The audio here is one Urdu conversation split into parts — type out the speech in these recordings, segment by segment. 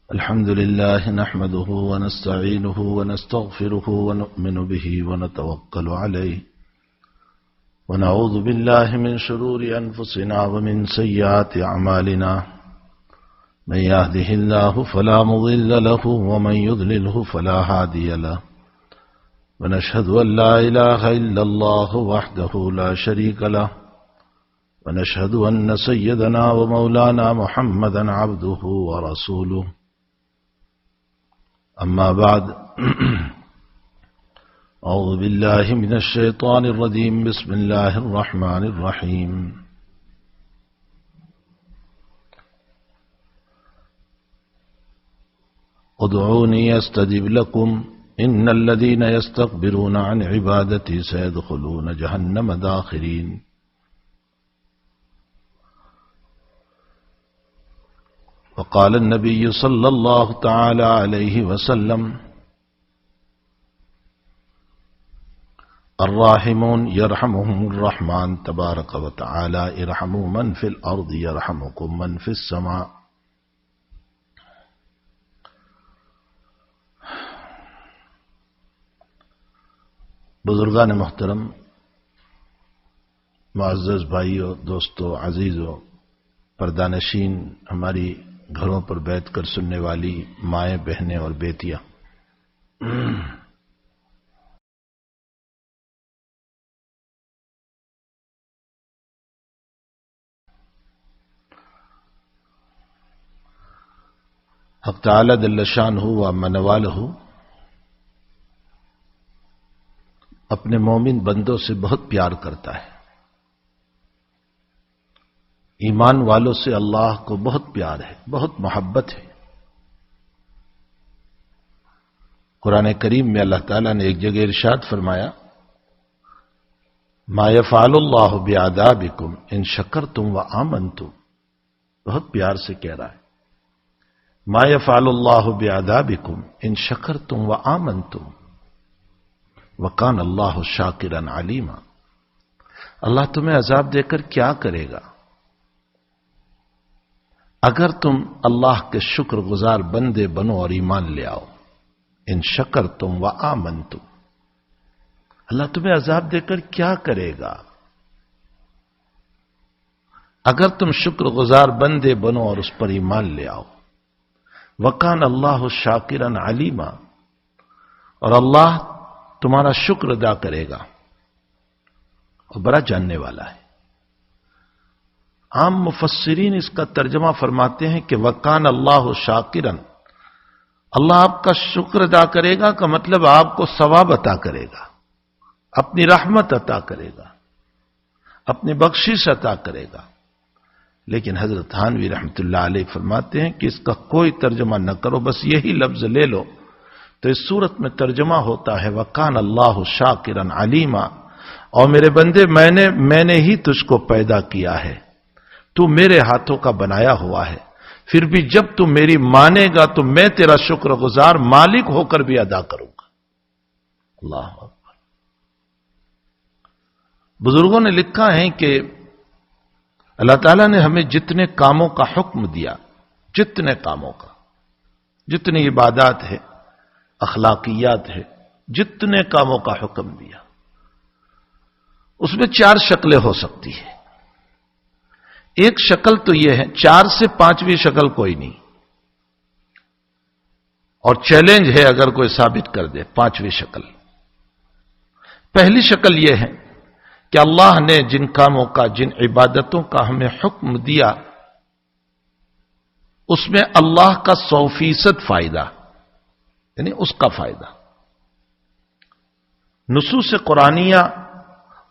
الحمد لله نحمده ونستعينه ونستغفره ونؤمن به ونتوكل عليه ونعوذ بالله من شرور أنفسنا ومن سيئات أعمالنا من يهده الله فلا مضل له ومن يضلله فلا هادي له ونشهد أن لا إله إلا الله وحده لا شريك له ونشهد أن سيدنا ومولانا محمدا عبده ورسوله أما بعد أعوذ بالله من الشيطان الرجيم بسم الله الرحمن الرحيم ادعوني أستجب لكم إن الذين يستكبرون عن عبادتي سيدخلون جهنم داخرين وقال النبي صلى الله تعالى عليه وسلم الراحمون يرحمهم الرحمن تبارك وتعالى ارحموا من في الأرض يرحمكم من في السماء. بزرگان محترم، معزز بھائیو، دوستو، عزیزو، پردانشین، ہماری گھروں پر بیٹھ کر سننے والی مائیں، بہنیں اور بیٹیاں، حق تعالی جل شانہ و منوالہ اپنے مومن بندوں سے بہت پیار کرتا ہے. ایمان والوں سے اللہ کو بہت پیار ہے، بہت محبت ہے. قرآن کریم میں اللہ تعالیٰ نے ایک جگہ ارشاد فرمایا ما یفعل اللہ بعذابکم ان شکرتم وآمنتم. بہت پیار سے کہہ رہا ہے ما یفعل اللہ بعذابکم ان شکرتم وآمنتم وکان اللہ شاکرا علیما. اللہ تمہیں عذاب دے کر کیا کرے گا اگر تم اللہ کے شکر گزار بندے بنو اور ایمان لے آؤ. ان شکرتم وآمنتم، اللہ تمہیں عذاب دے کر کیا کرے گا اگر تم شکر گزار بندے بنو اور اس پر ایمان لے آؤ. وکان اللہ شاکرا علیما، اور اللہ تمہارا شکر ادا کرے گا اور بڑا جاننے والا ہے. عام مفسرین اس کا ترجمہ فرماتے ہیں کہ وکان اللہ شاکرا، اللہ آپ کا شکر ادا کرے گا کا مطلب آپ کو ثواب عطا کرے گا، اپنی رحمت عطا کرے گا، اپنی بخشش عطا کرے گا. لیکن حضرت تھانوی رحمۃ اللہ علیہ فرماتے ہیں کہ اس کا کوئی ترجمہ نہ کرو، بس یہی لفظ لے لو تو اس صورت میں ترجمہ ہوتا ہے وکان اللہ شاکرا علیما. اور میرے بندے میں نے ہی تجھ کو پیدا کیا ہے، تو میرے ہاتھوں کا بنایا ہوا ہے، پھر بھی جب تو میری مانے گا تو میں تیرا شکر گزار مالک ہو کر بھی ادا کروں گا. اللہ اکبر. بزرگوں نے لکھا ہے کہ اللہ تعالیٰ نے ہمیں جتنے کاموں کا حکم دیا، جتنے کاموں کا، جتنی عبادات ہے، اخلاقیات ہے، جتنے کاموں کا حکم دیا، اس میں 4 شکلیں ہو سکتی ہیں. ایک شکل تو یہ ہے، 4 سے 5ویں شکل کوئی نہیں، اور چیلنج ہے اگر کوئی ثابت کر دے 5ویں شکل. پہلی شکل یہ ہے کہ اللہ نے جن کاموں کا، جن عبادتوں کا ہمیں حکم دیا، اس میں اللہ کا 100% فائدہ، یعنی اس کا فائدہ. نصوص قرآنیہ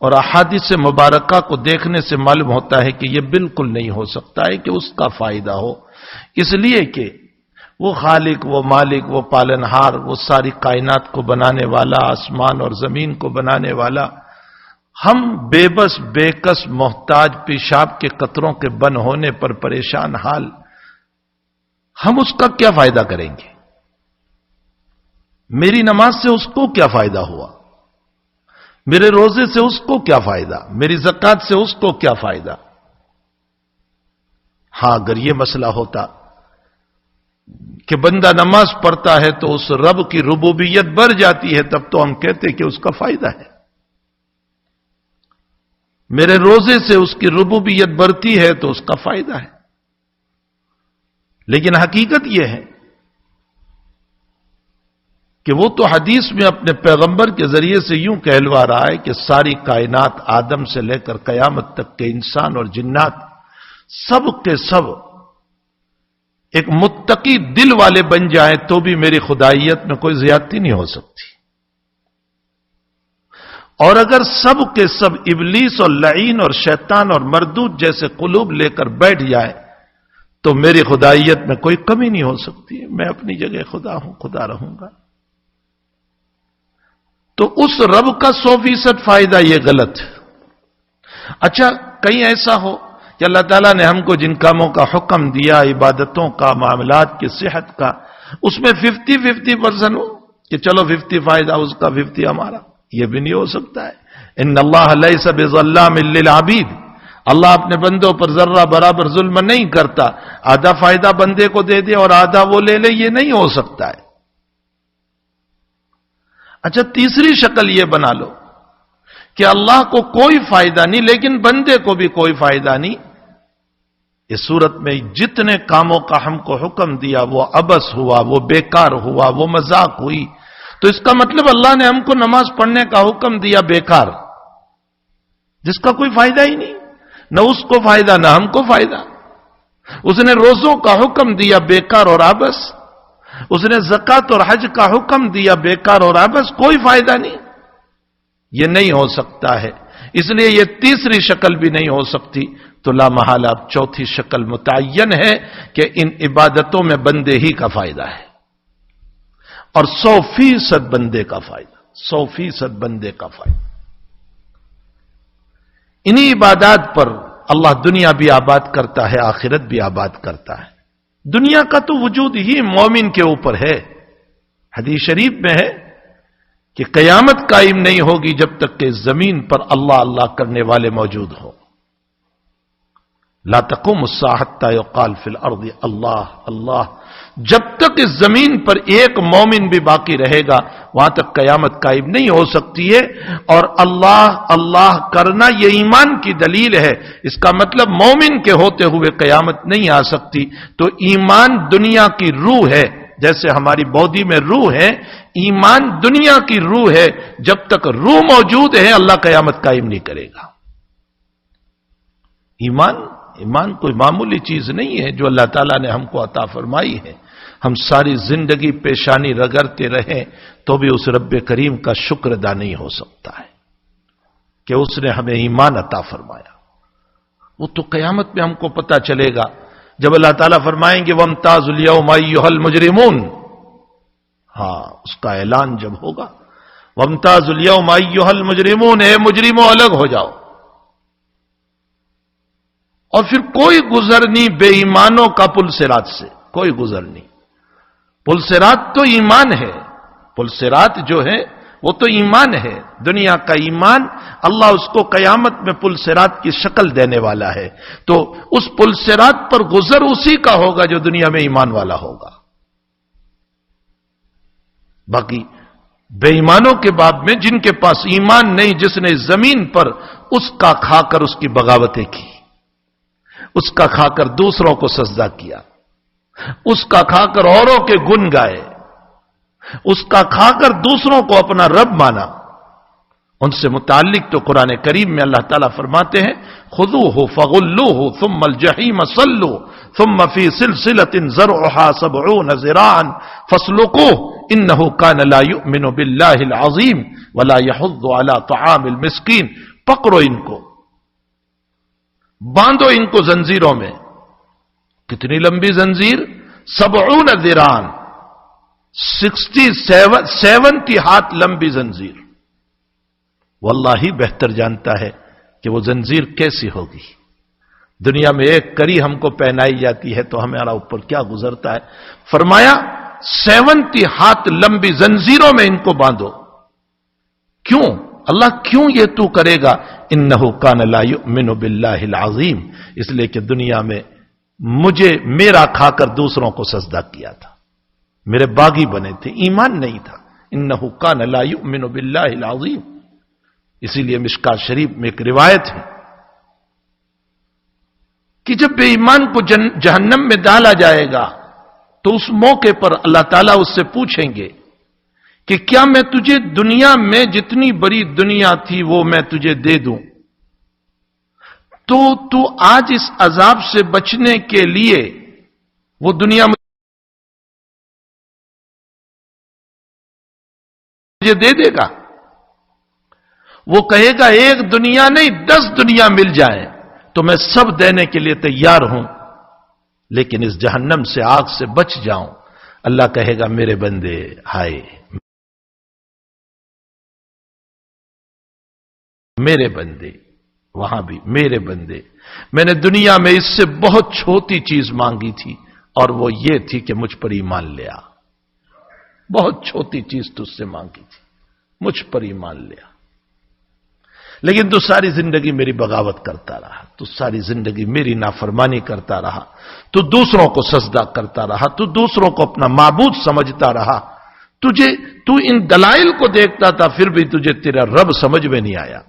اور احادیث مبارکہ کو دیکھنے سے معلوم ہوتا ہے کہ یہ بالکل نہیں ہو سکتا ہے کہ اس کا فائدہ ہو، اس لیے کہ وہ خالق، وہ مالک، وہ پالنہار، وہ ساری کائنات کو بنانے والا، آسمان اور زمین کو بنانے والا، ہم بے بس، بے کس، محتاج، پیشاب کے قطروں کے بن ہونے پر پریشان حال، ہم اس کا کیا فائدہ کریں گے؟ میری نماز سے اس کو کیا فائدہ ہوا؟ میرے روزے سے اس کو کیا فائدہ؟ میری زکات سے اس کو کیا فائدہ؟ ہاں، اگر یہ مسئلہ ہوتا کہ بندہ نماز پڑھتا ہے تو اس رب کی ربوبیت بڑھ جاتی ہے، تب تو ہم کہتے کہ اس کا فائدہ ہے۔ میرے روزے سے اس کی ربوبیت بڑھتی ہے تو اس کا فائدہ ہے۔ لیکن حقیقت یہ ہے کہ وہ تو حدیث میں اپنے پیغمبر کے ذریعے سے یوں کہلوا رہا ہے کہ ساری کائنات آدم سے لے کر قیامت تک کے انسان اور جنات سب کے سب ایک متقی دل والے بن جائیں تو بھی میری خدائیت میں کوئی زیادتی نہیں ہو سکتی، اور اگر سب کے سب ابلیس اور لعین اور شیطان اور مردود جیسے قلوب لے کر بیٹھ جائیں تو میری خدائیت میں کوئی کمی نہیں ہو سکتی، میں اپنی جگہ خدا ہوں، خدا رہوں گا۔ تو اس رب کا 100% فائدہ یہ غلط ہے۔ اچھا، کہیں ایسا ہو کہ اللہ تعالیٰ نے ہم کو جن کاموں کا حکم دیا، عبادتوں کا، معاملات کی صحت کا، اس میں 50-50% ہو کہ چلو 50 فائدہ اس کا 50 ہمارا، یہ بھی نہیں ہو سکتا ہے۔ ان اللہ لیس بظلام للعبید، اللہ اپنے بندوں پر ذرہ برابر ظلم نہیں کرتا، آدھا فائدہ بندے کو دے دے اور آدھا وہ لے لے، یہ نہیں ہو سکتا ہے۔ اچھا، تیسری شکل یہ بنا لو کہ اللہ کو کوئی فائدہ نہیں لیکن بندے کو بھی کوئی فائدہ نہیں۔ اس صورت میں جتنے کاموں کا ہم کو حکم دیا وہ عبث ہوا، وہ بیکار ہوا، وہ مذاق ہوئی، تو اس کا مطلب اللہ نے ہم کو نماز پڑھنے کا حکم دیا بیکار، جس کا کوئی فائدہ ہی نہیں، نہ اس کو فائدہ نہ ہم کو فائدہ۔ اس نے روزوں کا حکم دیا بیکار اور عبث، اس نے زکات اور حج کا حکم دیا بیکار اور عبث، کوئی فائدہ نہیں۔ یہ نہیں ہو سکتا ہے، اس لیے یہ تیسری شکل بھی نہیں ہو سکتی، تو لا محالہ اب چوتھی شکل متعین ہے کہ ان عبادتوں میں بندے ہی کا فائدہ ہے، اور 100% بندے کا فائدہ، 100% بندے کا فائدہ۔ انہی عبادات پر اللہ دنیا بھی آباد کرتا ہے، آخرت بھی آباد کرتا ہے۔ دنیا کا تو وجود ہی مومن کے اوپر ہے۔ حدیث شریف میں ہے کہ قیامت قائم نہیں ہوگی جب تک کہ زمین پر اللہ اللہ کرنے والے موجود ہوں۔ لا تقوم الساعة حتى يقال في الارض اللہ اللہ، جب تک اس زمین پر ایک مومن بھی باقی رہے گا وہاں تک قیامت قائم نہیں ہو سکتی ہے۔ اور اللہ اللہ کرنا یہ ایمان کی دلیل ہے، اس کا مطلب مومن کے ہوتے ہوئے قیامت نہیں آ سکتی۔ تو ایمان دنیا کی روح ہے، جیسے ہماری باڈی میں روح ہے، ایمان دنیا کی روح ہے، جب تک روح موجود ہے اللہ قیامت قائم نہیں کرے گا۔ ایمان کوئی معمولی چیز نہیں ہے جو اللہ تعالیٰ نے ہم کو عطا فرمائی ہے۔ ہم ساری زندگی پیشانی رگڑتے رہیں تو بھی اس رب کریم کا شکر ادا نہیں ہو سکتا ہے کہ اس نے ہمیں ایمان عطا فرمایا۔ وہ تو قیامت میں ہم کو پتہ چلے گا جب اللہ تعالیٰ فرمائیں گے وَامْتَازُوا الْيَوْمَ أَيُّهَا الْمُجْرِمُونَ، ہاں اس کا اعلان جب ہوگا وَامْتَازُوا الْيَوْمَ أَيُّهَا الْمُجْرِمُونَ، اے مجرموں الگ ہو جاؤ۔ اور پھر کوئی گزر نہیں بے ایمانوں کا پل صراط سے، کوئی گزر نہیں۔ پل صراط تو ایمان ہے، پل صراط جو ہے وہ تو ایمان ہے، دنیا کا ایمان، اللہ اس کو قیامت میں پل صراط کی شکل دینے والا ہے، تو اس پل صراط پر گزر اسی کا ہوگا جو دنیا میں ایمان والا ہوگا۔ باقی بے ایمانوں کے باب میں جن کے پاس ایمان نہیں، جس نے زمین پر اس کا کھا کر اس کی بغاوتیں کی، اس کا کھا کر دوسروں کو سجدہ کیا، اس کا کھا کر اوروں کے گن گائے، اس کا کھا کر دوسروں کو اپنا رب مانا، ان سے متعلق تو قرآن کریم میں اللہ تعالیٰ فرماتے ہیں خذوہ فغلوہ ثم الجحیم صلوا ثم فی سلسلۃ ذرعها 70 ذراعا فاسلکوہ انہ کان لا یؤمن باللہ العظیم ولا یحض علی طعام المسکین۔ پکڑو ان کو، باندھو ان کو زنجیروں میں۔ کتنی لمبی زنجیر؟ 70 ذراعا، 70 ہاتھ لمبی زنجیر۔ واللہ بہتر جانتا ہے کہ وہ زنجیر کیسی ہوگی۔ دنیا میں ایک کری ہم کو پہنائی جاتی ہے تو ہمارا اوپر کیا گزرتا ہے۔ فرمایا 70 ہاتھ لمبی زنجیروں میں ان کو باندھو۔ کیوں اللہ کیوں یہ تو کرے گا؟ انہ کان لا یؤمن باللہ العظیم، اس لیے کہ دنیا میں مجھے میرا کھا کر دوسروں کو سجدہ کیا تھا، میرے باغی بنے تھے، ایمان نہیں تھا. انہ کان لا یؤمن باللہ العظیم. اسی لیے مشکات شریف میں ایک روایت ہے کہ جب بے ایمان کو جہنم میں ڈالا جائے گا تو اس موقع پر اللہ تعالیٰ اس سے پوچھیں گے کہ کیا میں تجھے دنیا میں جتنی بڑی دنیا تھی وہ میں تجھے دے دوں تو آج اس عذاب سے بچنے کے لیے وہ دنیا مجھے دے دے گا؟ وہ کہے گا ایک دنیا نہیں 10 دنیا مل جائے تو میں سب دینے کے لیے تیار ہوں، لیکن اس جہنم سے آگ سے بچ جاؤں. اللہ کہے گا میرے بندے ہائے، میرے بندے، وہاں بھی میرے بندے، میں نے دنیا میں اس سے بہت چھوٹی چیز مانگی تھی اور وہ یہ تھی کہ مجھ پر ایمان لے آ. بہت چھوٹی چیز تجھ سے مانگی تھی، مجھ پر ایمان لے آ. لیکن تو ساری زندگی میری بغاوت کرتا رہا، تو ساری زندگی میری نافرمانی کرتا رہا، تو دوسروں کو سجدہ کرتا رہا، تو دوسروں کو اپنا معبود سمجھتا رہا. تو ان دلائل کو دیکھتا تھا پھر بھی تجھے تیرا رب سمجھ میں نہیں آیا.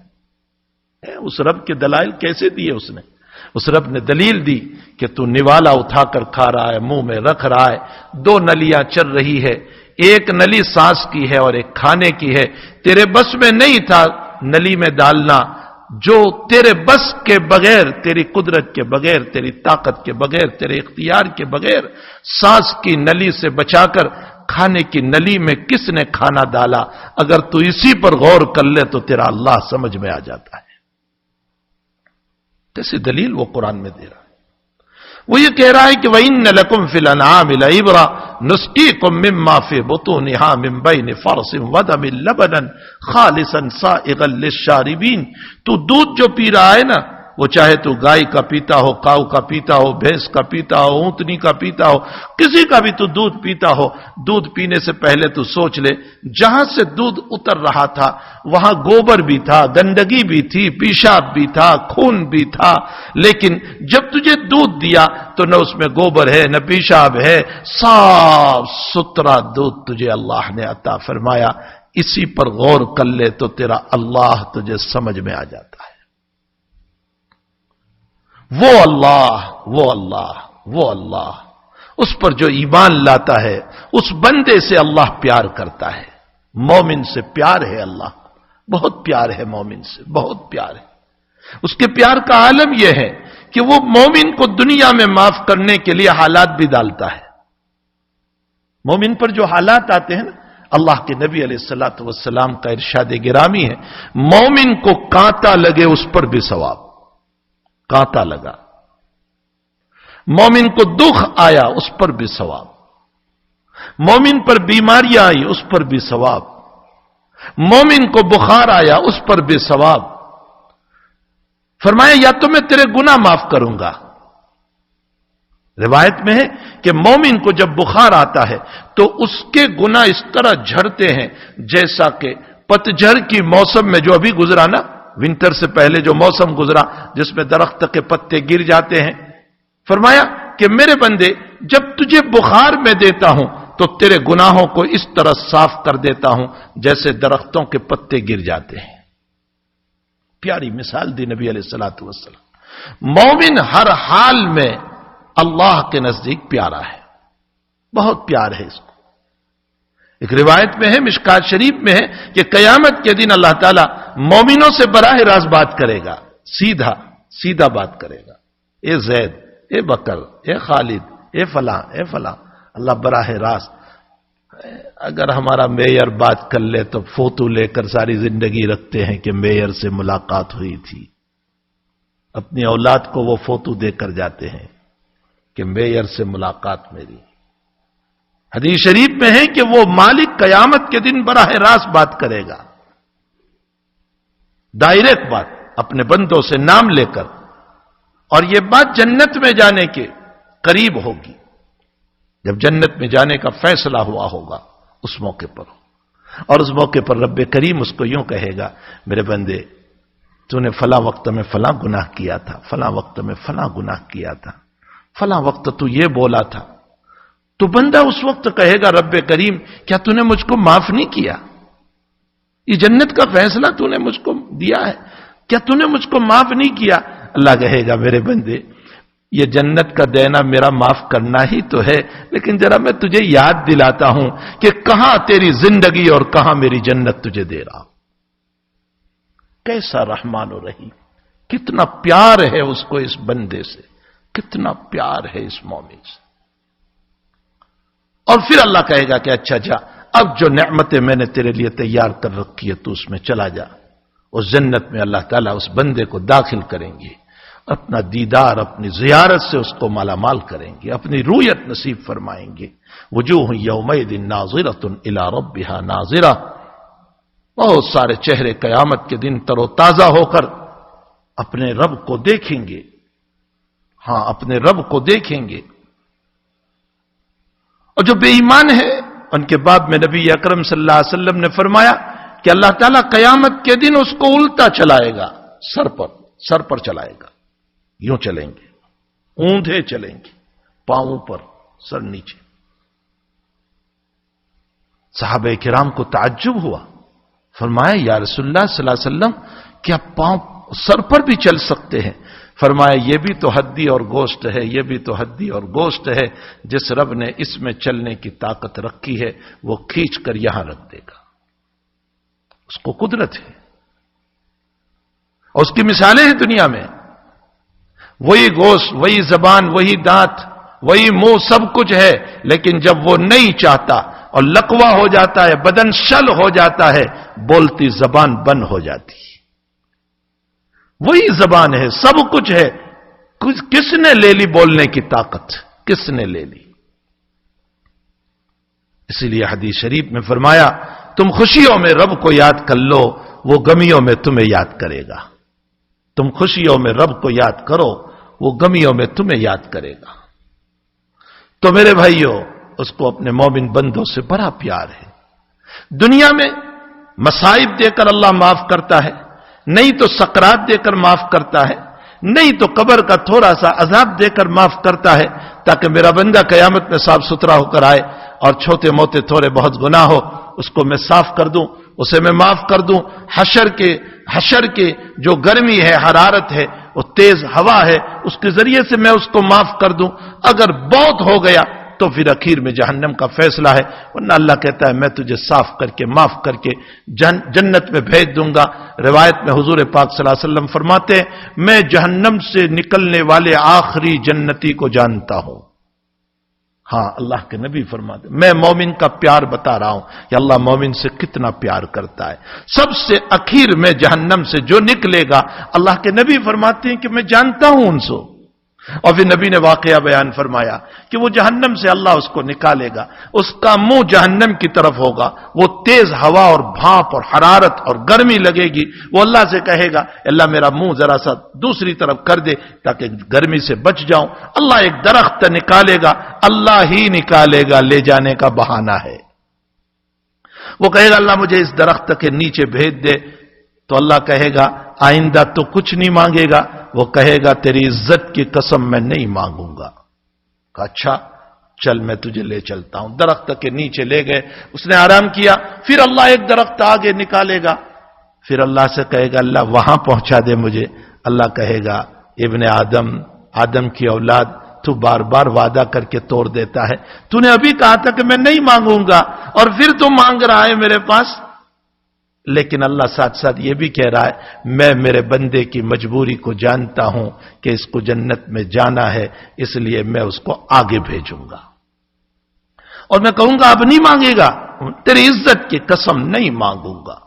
اس رب کے دلائل کیسے دیے اس نے؟ اس رب نے دلیل دی کہ تو نوالا اٹھا کر کھا رہا ہے، منہ میں رکھ رہا ہے، 2 نلیاں چل رہی ہے، ایک نلی سانس کی ہے اور ایک کھانے کی ہے. تیرے بس میں نہیں تھا نلی میں ڈالنا، جو تیرے بس کے بغیر، تیری قدرت کے بغیر، تیری طاقت کے بغیر، تیرے اختیار کے بغیر سانس کی نلی سے بچا کر کھانے کی نلی میں کس نے کھانا ڈالا؟ اگر تو اسی پر غور کر لے تو تیرا اللہ سمجھ میں آ جاتا ہے. کیسی دلیل وہ قرآن میں دے رہا ہے. وہ یہ کہہ رہا ہے کہ وَإِنَّ لَكُمْ فِي الْأَنْعَامِ لَعِبْرَةً نُسْقِيكُم مِّمَّا فِي بُطُونِهَا مِن بَيْنِ فَرْثٍ وَدَمٍ لَبَنًا خَالِصًا سَائِغًا لِّلشَّارِبِينَ. تو دودھ جو پی رہا ہے نا، وہ چاہے تو گائے کا پیتا ہو، کاؤ کا پیتا ہو، بھینس کا پیتا ہو، اونٹنی کا پیتا ہو، کسی کا بھی تو دودھ پیتا ہو. دودھ پینے سے پہلے تو سوچ لے، جہاں سے دودھ اتر رہا تھا وہاں گوبر بھی تھا، گندگی بھی تھی، پیشاب بھی تھا، خون بھی تھا. لیکن جب تجھے دودھ دیا تو نہ اس میں گوبر ہے نہ پیشاب ہے، صاف ستھرا دودھ تجھے اللہ نے عطا فرمایا. اسی پر غور کر لے تو تیرا اللہ تجھے سمجھ میں آ جاتا ہے. وہ اللہ اس پر جو ایمان لاتا ہے اس بندے سے اللہ پیار کرتا ہے. مومن سے پیار ہے، اللہ بہت پیار ہے مومن سے، بہت پیار ہے. اس کے پیار کا عالم یہ ہے کہ وہ مومن کو دنیا میں معاف کرنے کے لیے حالات بھی ڈالتا ہے. مومن پر جو حالات آتے ہیں نا، اللہ کے نبی علیہ الصلوۃ والسلام کا ارشاد گرامی ہے، مومن کو کانٹا لگے اس پر بھی ثواب. کانٹا لگا، مومن کو دکھ آیا اس پر بھی ثواب، مومن پر بیماریاں آئی اس پر بھی ثواب، مومن کو بخار آیا اس پر بھی ثواب. فرمایا یا تو میں تیرے گناہ معاف کروں گا. روایت میں ہے کہ مومن کو جب بخار آتا ہے تو اس کے گناہ اس طرح جھڑتے ہیں جیسا کہ پتجھڑ کی موسم میں جو ابھی گزرا نا، ونٹر سے پہلے جو موسم گزرا جس میں درخت کے پتے گر جاتے ہیں. فرمایا کہ میرے بندے جب تجھے بخار میں دیتا ہوں تو تیرے گناہوں کو اس طرح صاف کر دیتا ہوں جیسے درختوں کے پتے گر جاتے ہیں. پیاری مثال دی نبی علیہ الصلوۃ والسلام. مومن ہر حال میں اللہ کے نزدیک پیارا ہے، بہت پیار ہے اس کو. ایک روایت میں ہے، مشکات شریف میں ہے کہ قیامت کے دن اللہ تعالیٰ مومنوں سے براہ راست بات کرے گا، سیدھا بات کرے گا. اے زید، اے بکر، اے خالد، اے فلاں، اے فلاں. اللہ براہ راست. اگر ہمارا میئر بات کر لے تو فوٹو لے کر ساری زندگی رکھتے ہیں کہ میئر سے ملاقات ہوئی تھی. اپنی اولاد کو وہ فوٹو دے کر جاتے ہیں کہ میئر سے ملاقات میری. حدیث شریف میں ہے کہ وہ مالک قیامت کے دن براہ راست بات کرے گا، ڈائریکٹ بات اپنے بندوں سے نام لے کر. اور یہ بات جنت میں جانے کے قریب ہوگی، جب جنت میں جانے کا فیصلہ ہوا ہوگا اس موقع پر. اور اس موقع پر رب کریم اس کو یوں کہے گا، میرے بندے تو نے فلاں وقت میں فلاں گناہ کیا تھا، فلاں وقت میں فلاں گناہ کیا تھا، فلاں وقت تو یہ بولا تھا، تو بندہ اس وقت کہے گا رب کریم کیا تو نے مجھ کو معاف نہیں کیا؟ یہ جنت کا فیصلہ تو نے مجھ کو دیا ہے، کیا تو نے مجھ کو معاف نہیں کیا؟ اللہ کہے گا میرے بندے یہ جنت کا دینا میرا معاف کرنا ہی تو ہے، لیکن ذرا میں تجھے یاد دلاتا ہوں کہ کہاں تیری زندگی اور کہاں میری جنت تجھے دے رہا ہوں۔ کیسا رحمان و رحیم، کتنا پیار ہے اس کو اس بندے سے، کتنا پیار ہے اس مومن سے۔ اور پھر اللہ کہے گا کہ اچھا جا، اب جو نعمتیں میں نے تیرے لیے تیار کر رکھی ہے تو اس میں چلا جا۔ اس جنت میں اللہ تعالیٰ اس بندے کو داخل کریں گے، اپنا دیدار اپنی زیارت سے اس کو مالا مال کریں گے، اپنی رویت نصیب فرمائیں گے۔ وجوہ یومئذ ناظرۃ الی ربھا ناظرہ، بہت سارے چہرے قیامت کے دن تر و تازہ ہو کر اپنے رب کو دیکھیں گے، ہاں اپنے رب کو دیکھیں گے۔ اور جو بے ایمان ہے ان کے باب میں نبی اکرم صلی اللہ علیہ وسلم نے فرمایا کہ اللہ تعالیٰ قیامت کے دن اس کو الٹا چلائے گا، سر پر چلائے گا، یوں چلیں گے، اوندھے چلیں گے، پاؤں پر، سر نیچے۔ صحابہ کرام کو تعجب ہوا، فرمایا یا رسول اللہ صلی اللہ علیہ وسلم کیا پاؤں سر پر بھی چل سکتے ہیں؟ فرمایا یہ بھی تو ہڈی اور گوشت ہے، یہ بھی تو ہڈی اور گوشت ہے، جس رب نے اس میں چلنے کی طاقت رکھی ہے وہ کھینچ کر یہاں رکھ دے گا، اس کو قدرت ہے۔ اور اس کی مثالیں ہیں دنیا میں، وہی گوشت، وہی زبان، وہی دانت، وہی منہ، سب کچھ ہے، لیکن جب وہ نہیں چاہتا اور لقوہ ہو جاتا ہے، بدن شل ہو جاتا ہے، بولتی زبان بند ہو جاتی ہے۔ وہی زبان ہے، سب کچھ ہے، کس نے لے لی بولنے کی طاقت؟ کس نے لے لی؟ اسی لیے حدیث شریف میں فرمایا تم خوشیوں میں رب کو یاد کر لو، وہ غمیوں میں تمہیں یاد کرے گا۔ تم خوشیوں میں رب کو یاد کرو، وہ غمیوں میں تمہیں یاد کرے گا۔ تو میرے بھائیوں، اس کو اپنے مومن بندوں سے بڑا پیار ہے۔ دنیا میں مصائب دے کر اللہ معاف کرتا ہے، نہیں تو سکرات دے کر معاف کرتا ہے، نہیں تو قبر کا تھوڑا سا عذاب دے کر معاف کرتا ہے، تاکہ میرا بندہ قیامت میں صاف ستھرا ہو کر آئے اور چھوٹے موٹے تھوڑے بہت گناہ ہو اس کو میں صاف کر دوں، اسے میں معاف کر دوں۔ حشر کے جو گرمی ہے، حرارت ہے، وہ تیز ہوا ہے، اس کے ذریعے سے میں اس کو معاف کر دوں۔ اگر بہت ہو گیا تو پھر اخیر میں جہنم کا فیصلہ ہے، ورنہ اللہ کہتا ہے میں تجھے صاف کر کے معاف کر کے جنت میں بھیج دوں گا۔ روایت میں حضور پاک صلی اللہ علیہ وسلم فرماتے ہیں میں جہنم سے نکلنے والے آخری جنتی کو جانتا ہوں۔ ہاں اللہ کے نبی فرماتے ہیں میں مومن کا پیار بتا رہا ہوں کہ اللہ مومن سے کتنا پیار کرتا ہے۔ سب سے اخیر میں جہنم سے جو نکلے گا، اللہ کے نبی فرماتے ہیں کہ میں جانتا ہوں ان سے۔ اور پھر نبی نے واقعہ بیان فرمایا کہ وہ جہنم سے اللہ اس کو نکالے گا، اس کا منہ جہنم کی طرف ہوگا، وہ تیز ہوا اور بھاپ اور حرارت اور گرمی لگے گی، وہ اللہ سے کہے گا اللہ میرا منہ ذرا سا دوسری طرف کر دے تاکہ گرمی سے بچ جاؤں۔ اللہ ایک درخت نکالے گا، اللہ ہی نکالے گا، لے جانے کا بہانہ ہے۔ وہ کہے گا اللہ مجھے اس درخت کے نیچے بھیج دے، تو اللہ کہے گا آئندہ تو کچھ نہیں مانگے گا، وہ کہے گا تیری عزت کی قسم میں نہیں مانگوں گا۔ کہا اچھا چل میں تجھے لے چلتا ہوں۔ درخت کے نیچے لے گئے، اس نے آرام کیا، پھر اللہ ایک درخت آگے نکالے گا، پھر اللہ سے کہے گا اللہ وہاں پہنچا دے مجھے۔ اللہ کہے گا ابن آدم کی اولاد تو بار بار وعدہ کر کے توڑ دیتا ہے، تو نے ابھی کہا تھا کہ میں نہیں مانگوں گا اور پھر تو مانگ رہا ہے میرے پاس۔ لیکن اللہ ساتھ ساتھ یہ بھی کہہ رہا ہے میں میرے بندے کی مجبوری کو جانتا ہوں کہ اس کو جنت میں جانا ہے، اس لیے میں اس کو آگے بھیجوں گا اور میں کہوں گا اب نہیں مانگے گا، تیری عزت کی قسم نہیں مانگوں گا۔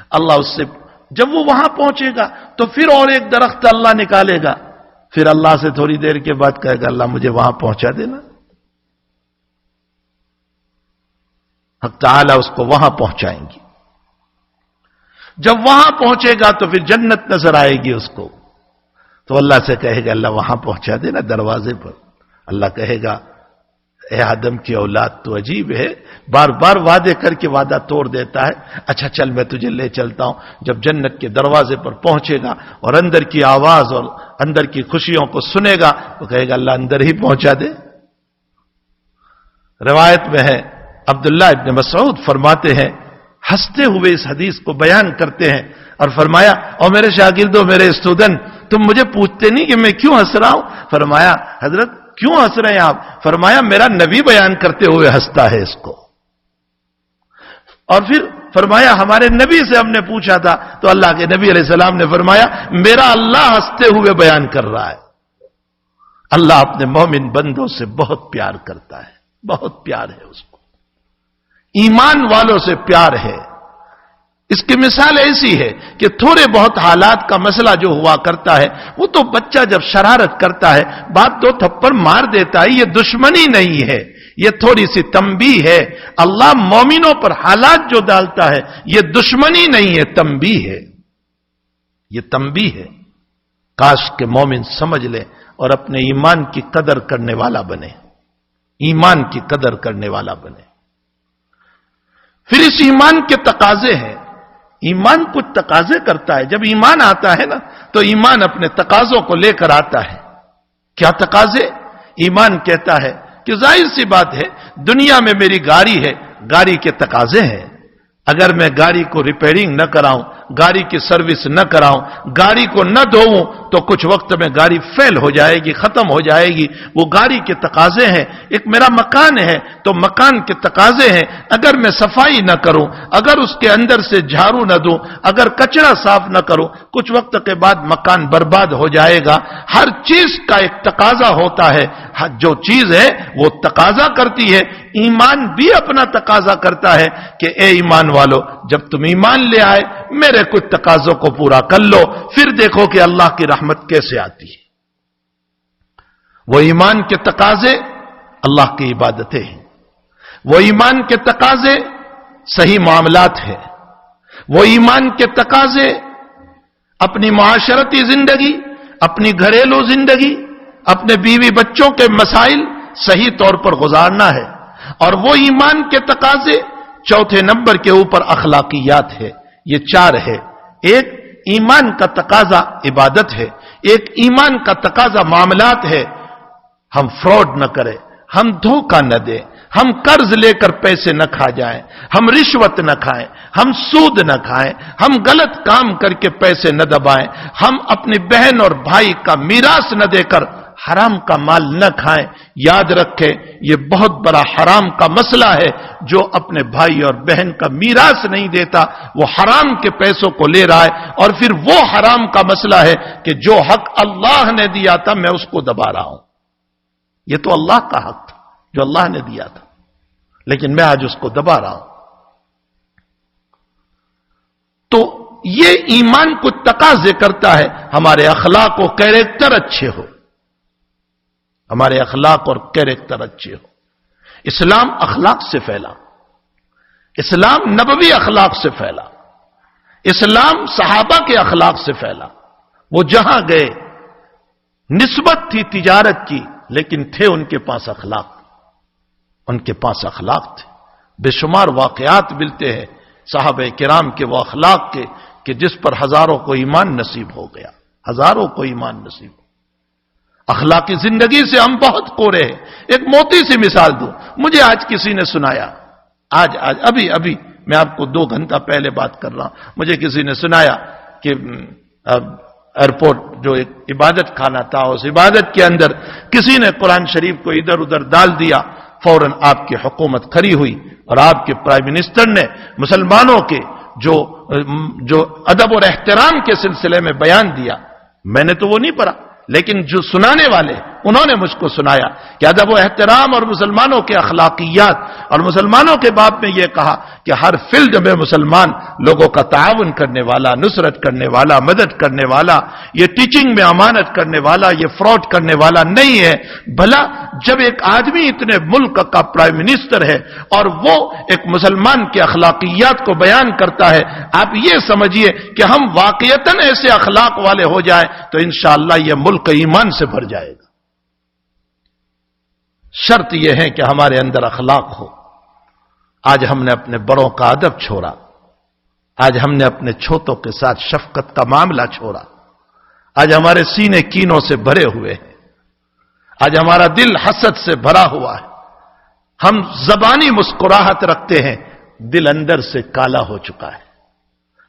اللہ اس سے جب وہ وہاں پہنچے گا تو پھر اور ایک درخت اللہ نکالے گا، پھر اللہ سے تھوڑی دیر کے بعد کہے گا اللہ مجھے وہاں پہنچا دینا۔ حق تعالی اس کو وہاں پہنچائیں گی۔ جب وہاں پہنچے گا تو پھر جنت نظر آئے گی اس کو، تو اللہ سے کہے گا اللہ وہاں پہنچا دینا دروازے پر۔ اللہ کہے گا اے آدم کی اولاد تو عجیب ہے، بار بار وعدے کر کے وعدہ توڑ دیتا ہے، اچھا چل میں تجھے لے چلتا ہوں۔ جب جنت کے دروازے پر پہنچے گا اور اندر کی آواز اور اندر کی خوشیوں کو سنے گا تو کہے گا اللہ اندر ہی پہنچا دے۔ روایت میں ہے عبداللہ ابن مسعود فرماتے ہیں، ہنستے ہوئے اس حدیث کو بیان کرتے ہیں اور فرمایا، اور میرے شاگردوں، میرے اسٹوڈنٹ، تم مجھے پوچھتے نہیں کہ میں کیوں ہنس رہا ہوں؟ فرمایا، حضرت کیوں ہنس رہے ہیں آپ؟ فرمایا، میرا نبی بیان کرتے ہوئے ہنستا ہے اس کو۔ اور پھر فرمایا، ہمارے نبی سے ہم نے پوچھا تھا تو اللہ کے نبی علیہ السلام نے فرمایا، میرا اللہ ہنستے ہوئے بیان کر رہا ہے۔ اللہ اپنے مومن بندوں سے بہت پیار کرتا ہے، بہت پیار ہے اس کو، ایمان والوں سے پیار ہے۔ اس کی مثال ایسی ہے کہ تھوڑے بہت حالات کا مسئلہ جو ہوا کرتا ہے، وہ تو بچہ جب شرارت کرتا ہے، بات دو تھپڑ مار دیتا ہے، یہ دشمنی نہیں ہے، یہ تھوڑی سی تنبیہ ہے۔ اللہ مومنوں پر حالات جو ڈالتا ہے، یہ دشمنی نہیں ہے، تنبیہ ہے، یہ تنبیہ ہے۔ کاش کہ مومن سمجھ لے اور اپنے ایمان کی قدر کرنے والا بنے، ایمان کی قدر کرنے والا بنے۔ پھر اس ایمان کے تقاضے ہیں، ایمان کچھ تقاضے کرتا ہے۔ جب ایمان آتا ہے نا تو ایمان اپنے تقاضوں کو لے کر آتا ہے۔ کیا تقاضے؟ ایمان کہتا ہے کہ ظاہر سی بات ہے، دنیا میں میری گاڑی ہے، گاڑی کے تقاضے ہیں۔ اگر میں گاڑی کو ریپیئرنگ نہ کراؤں، گاڑی کی سروس نہ کراؤں، گاڑی کو نہ دھوؤں تو کچھ وقت میں گاڑی فیل ہو جائے گی، ختم ہو جائے گی۔ وہ گاڑی کے تقاضے ہیں۔ ایک میرا مکان ہے تو مکان کے تقاضے ہیں۔ اگر میں صفائی نہ کروں، اگر اس کے اندر سے جھاڑو نہ دوں، اگر کچرا صاف نہ کروں، کچھ وقت کے بعد مکان برباد ہو جائے گا۔ ہر چیز کا ایک تقاضا ہوتا ہے، جو چیز ہے وہ تقاضا کرتی ہے۔ ایمان بھی اپنا تقاضا کرتا ہے کہ اے ایمان والو، جب تم ایمان لے آئے میرے کچھ تقاضوں کو پورا کر لو، پھر دیکھو کہ اللہ کی رحمت کیسے آتی ہے۔ وہ ایمان کے تقاضے اللہ کی عبادتیں ہیں، وہ ایمان کے تقاضے صحیح معاملات ہیں، وہ ایمان کے تقاضے اپنی معاشرتی زندگی، اپنی گھریلو زندگی، اپنے بیوی بچوں کے مسائل صحیح طور پر گزارنا ہے۔ اور وہ ایمان کے تقاضے چوتھے نمبر کے اوپر اخلاقیات ہے۔ یہ چار ہے۔ ایک ایمان کا تقاضا عبادت ہے، ایک ایمان کا تقاضا معاملات ہے، ہم فراڈ نہ کریں، ہم دھوکہ نہ دیں، ہم قرض لے کر پیسے نہ کھا جائیں، ہم رشوت نہ کھائیں، ہم سود نہ کھائیں، ہم غلط کام کر کے پیسے نہ دبائیں، ہم اپنی بہن اور بھائی کا میراث نہ دے کر حرام کا مال نہ کھائیں۔ یاد رکھیں، یہ بہت بڑا حرام کا مسئلہ ہے۔ جو اپنے بھائی اور بہن کا میراث نہیں دیتا وہ حرام کے پیسوں کو لے رہا ہے، اور پھر وہ حرام کا مسئلہ ہے کہ جو حق اللہ نے دیا تھا میں اس کو دبا رہا ہوں۔ یہ تو اللہ کا حق تھا جو اللہ نے دیا تھا، لیکن میں آج اس کو دبا رہا ہوں۔ تو یہ ایمان کو تقاضے کرتا ہے ہمارے اخلاق و کیریکٹر اچھے ہو، ہمارے اخلاق اور کیریکٹر اچھے ہو۔ اسلام اخلاق سے پھیلا، اسلام نبوی اخلاق سے پھیلا، اسلام صحابہ کے اخلاق سے پھیلا۔ وہ جہاں گئے نسبت تھی تجارت کی، لیکن تھے ان کے پاس اخلاق، ان کے پاس اخلاق تھے۔ بے شمار واقعات ملتے ہیں صحابہ کرام کے وہ اخلاق کے کہ جس پر ہزاروں کو ایمان نصیب ہو گیا، ہزاروں کو ایمان نصیب ہو۔ اخلاقی زندگی سے ہم بہت کورے ہیں۔ ایک موٹی سی مثال دوں، مجھے آج کسی نے سنایا، آج ابھی میں آپ کو 2 گھنٹہ پہلے بات کر رہا ہوں، مجھے کسی نے سنایا کہ ایئرپورٹ جو ایک عبادت خانہ تھا، اس عبادت کے اندر کسی نے قرآن شریف کو ادھر ادھر ڈال دیا، فوراً آپ کی حکومت کھڑی ہوئی اور آپ کے پرائم منسٹر نے مسلمانوں کے جو ادب اور احترام کے سلسلے میں بیان دیا۔ میں نے تو وہ نہیں پڑھا، لیکن جو سنانے والے انہوں نے مجھ کو سنایا کہ ادب و احترام اور مسلمانوں کے اخلاقیات، اور مسلمانوں کے باب میں یہ کہا کہ ہر فیلڈ میں مسلمان لوگوں کا تعاون کرنے والا، نصرت کرنے والا، مدد کرنے والا، یہ ٹیچنگ میں امانت کرنے والا، یہ فراڈ کرنے والا نہیں ہے۔ بھلا جب ایک آدمی اتنے ملک کا پرائم منسٹر ہے اور وہ ایک مسلمان کے اخلاقیات کو بیان کرتا ہے، آپ یہ سمجھیے کہ ہم واقعتاً ایسے اخلاق والے ہو جائیں تو انشاءاللہ یہ ملک ایمان سے بھر جائے گا۔ شرط یہ ہے کہ ہمارے اندر اخلاق ہو۔ آج ہم نے اپنے بڑوں کا ادب چھوڑا، آج ہم نے اپنے چھوٹوں کے ساتھ شفقت کا معاملہ چھوڑا، آج ہمارے سینے کینوں سے بھرے ہوئے ہیں، آج ہمارا دل حسد سے بھرا ہوا ہے، ہم زبانی مسکراہٹ رکھتے ہیں، دل اندر سے کالا ہو چکا ہے۔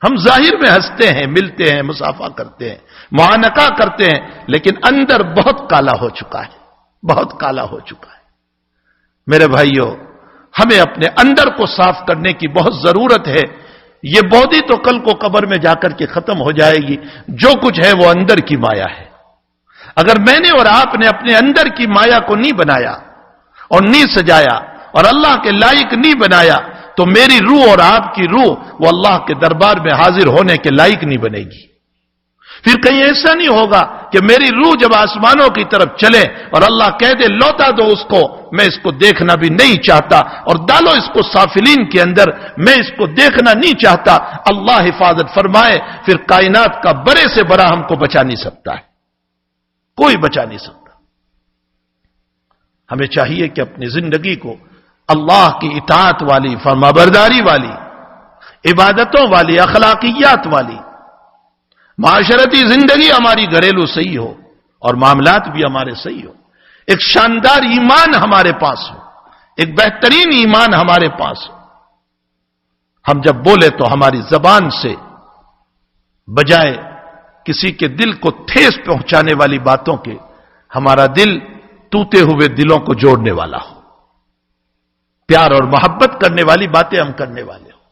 ہم ظاہر میں ہنستے ہیں، ملتے ہیں، مصافحہ کرتے ہیں، معانقہ کرتے ہیں، لیکن اندر بہت کالا ہو چکا ہے، بہت کالا ہو چکا ہے۔ میرے بھائیوں، ہمیں اپنے اندر کو صاف کرنے کی بہت ضرورت ہے۔ یہ باڈی تو کل کو قبر میں جا کر کے ختم ہو جائے گی، جو کچھ ہے وہ اندر کی مایا ہے۔ اگر میں نے اور آپ نے اپنے اندر کی مایا کو نہیں بنایا اور نہیں سجایا اور اللہ کے لائق نہیں بنایا تو میری روح اور آپ کی روح وہ اللہ کے دربار میں حاضر ہونے کے لائق نہیں بنے گی۔ پھر کہیں ایسا نہیں ہوگا کہ میری روح جب آسمانوں کی طرف چلے اور اللہ کہہ دے لوٹا دو اس کو، میں اس کو دیکھنا بھی نہیں چاہتا اور ڈالو اس کو سافلین کے اندر، میں اس کو دیکھنا نہیں چاہتا۔ اللہ حفاظت فرمائے، پھر کائنات کا بڑے سے بڑا ہم کو بچا نہیں سکتا ہے، کوئی بچا نہیں سکتا۔ ہمیں چاہیے کہ اپنی زندگی کو اللہ کی اطاعت والی، فرمانبرداری والی، عبادتوں والی، اخلاقیات والی معاشرتی زندگی ہماری گھریلو صحیح ہو اور معاملات بھی ہمارے صحیح ہو، ایک شاندار ایمان ہمارے پاس ہو، ایک بہترین ایمان ہمارے پاس ہو۔ ہم جب بولے تو ہماری زبان سے بجائے کسی کے دل کو ٹھیس پہنچانے والی باتوں کے ہمارا دل ٹوٹے ہوئے دلوں کو جوڑنے والا ہو، پیار اور محبت کرنے والی باتیں ہم کرنے والے ہوں۔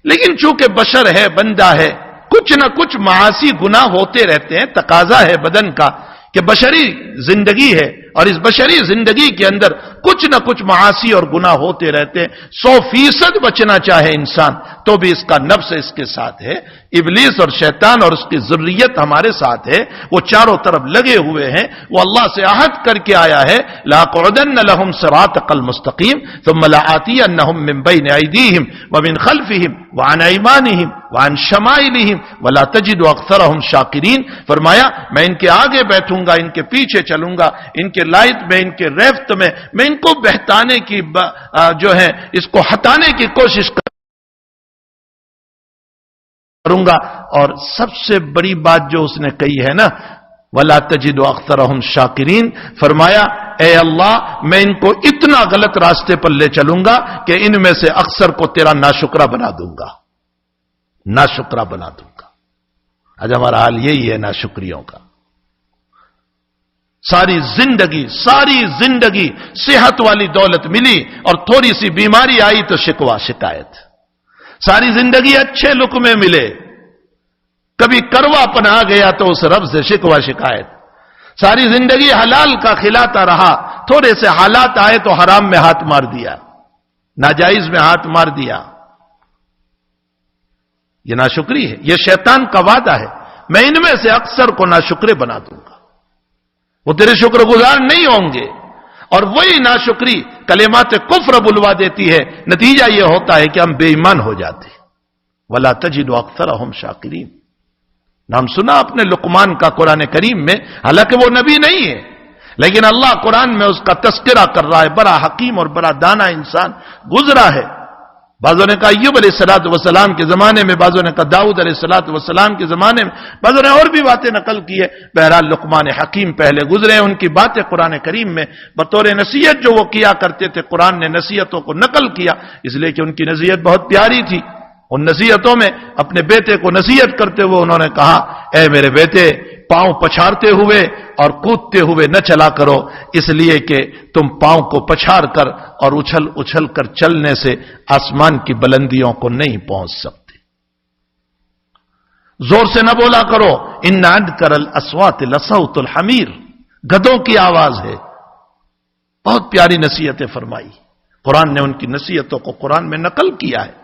لیکن چونکہ بشر ہے، بندہ ہے، کچھ نہ کچھ معاصی گناہ ہوتے رہتے ہیں، تقاضا ہے بدن کا کہ بشری زندگی ہے اور اس بشری زندگی کے اندر کچھ نہ کچھ معاصی اور گناہ ہوتے رہتے ہیں۔ 100% بچنا چاہے انسان تو بھی اس کا نفس اس کے ساتھ ہے، ابلیس اور شیطان اور اس کی ذریت ہمارے ساتھ ہے، وہ چاروں طرف لگے ہوئے ہیں۔ وہ اللہ سے عہد کر کے آیا ہے، لَأَقْعُدَنَّ لَهُمْ صِرَاطَكَ الْمُسْتَقِيمَ ثُمَّ لَآتِيَنَّهُمْ مِنْ بَيْنِ أَيْدِيهِمْ وَمِنْ خَلْفِهِمْ وَعَنْ أَيْمَانِهِمْ وَعَنْ شَمَائِلِهِمْ وَلَا تَجِدُ أَكْثَرَهُمْ شَاكِرِينَ۔ فرمایا میں ان کے آگے بیٹھوں گا، ان کے پیچھے چلوں گا، ان کے لائٹ میں، ان کے ریفت میں ان کو بہتانے کی جو ہے اس کو ہٹانے کی کوشش کروں گا۔ اور سب سے بڑی بات جو اس نے کہی ہے نا، وَلَا تَجِدُ أَكْثَرَهُمْ شَاكِرِينَ، فرمایا اے اللہ میں ان کو اتنا غلط راستے پر لے چلوں گا کہ ان میں سے اکثر کو تیرا ناشکرا بنا دوں گا، ناشکرا بنا دوں گا۔ آج ہمارا حال یہی ہے ناشکریوں کا۔ ساری زندگی صحت والی دولت ملی اور تھوڑی سی بیماری آئی تو شکوہ شکایت۔ ساری زندگی اچھے لقمے ملے، کبھی کروا پن آ گیا تو اس رب سے شکوہ شکایت۔ ساری زندگی حلال کا کھلاتا رہا، تھوڑے سے حالات آئے تو حرام میں ہاتھ مار دیا، ناجائز میں ہاتھ مار دیا۔ یہ ناشکری ہے، یہ شیطان کا وعدہ ہے، میں ان میں سے اکثر کو ناشکرے بنا دوں گا، وہ تیرے شکر گزار نہیں ہوں گے۔ اور وہی ناشکری کلمات کفر بلوا دیتی ہے، نتیجہ یہ ہوتا ہے کہ ہم بے ایمان ہو جاتے ہیں۔ وَلَا تَجِدُ أَكْثَرَهُمْ شَاكِرِينَ۔ نام سنا اپنے لقمان کا قرآن کریم میں، حالانکہ وہ نبی نہیں ہے لیکن اللہ قرآن میں اس کا تذکرہ کر رہا ہے۔ بڑا حکیم اور بڑا دانا انسان گزرا ہے۔ بعضوں نے کہا ایوب علیہ السلام کے زمانے میں، بعضوں نے کہا داؤد علیہ السلام کے زمانے میں، بعضوں نے اور بھی باتیں نقل کی ہے۔ بہرحال لقمان حکیم پہلے گزرے ہیں، ان کی باتیں قرآن کریم میں بطور نصیحت جو وہ کیا کرتے تھے، قرآن نے نصیحتوں کو نقل کیا، اس لیے کہ ان کی نصیحت بہت پیاری تھی۔ ان نصیحتوں میں اپنے بیٹے کو نصیحت کرتے ہوئے انہوں نے کہا اے میرے بیٹے، پاؤں پچھاڑتے ہوئے اور کودتے ہوئے نہ چلا کرو، اس لیے کہ تم پاؤں کو پچھاڑ کر اور اچھل اچھل کر چلنے سے آسمان کی بلندیوں کو نہیں پہنچ سکتے۔ زور سے نہ بولا کرو، ان انکر الاصوات لصوت الحمیر، گدھوں کی آواز ہے۔ بہت پیاری نصیحتیں فرمائی، قرآن نے ان کی نصیحتوں کو قرآن میں نقل کیا ہے۔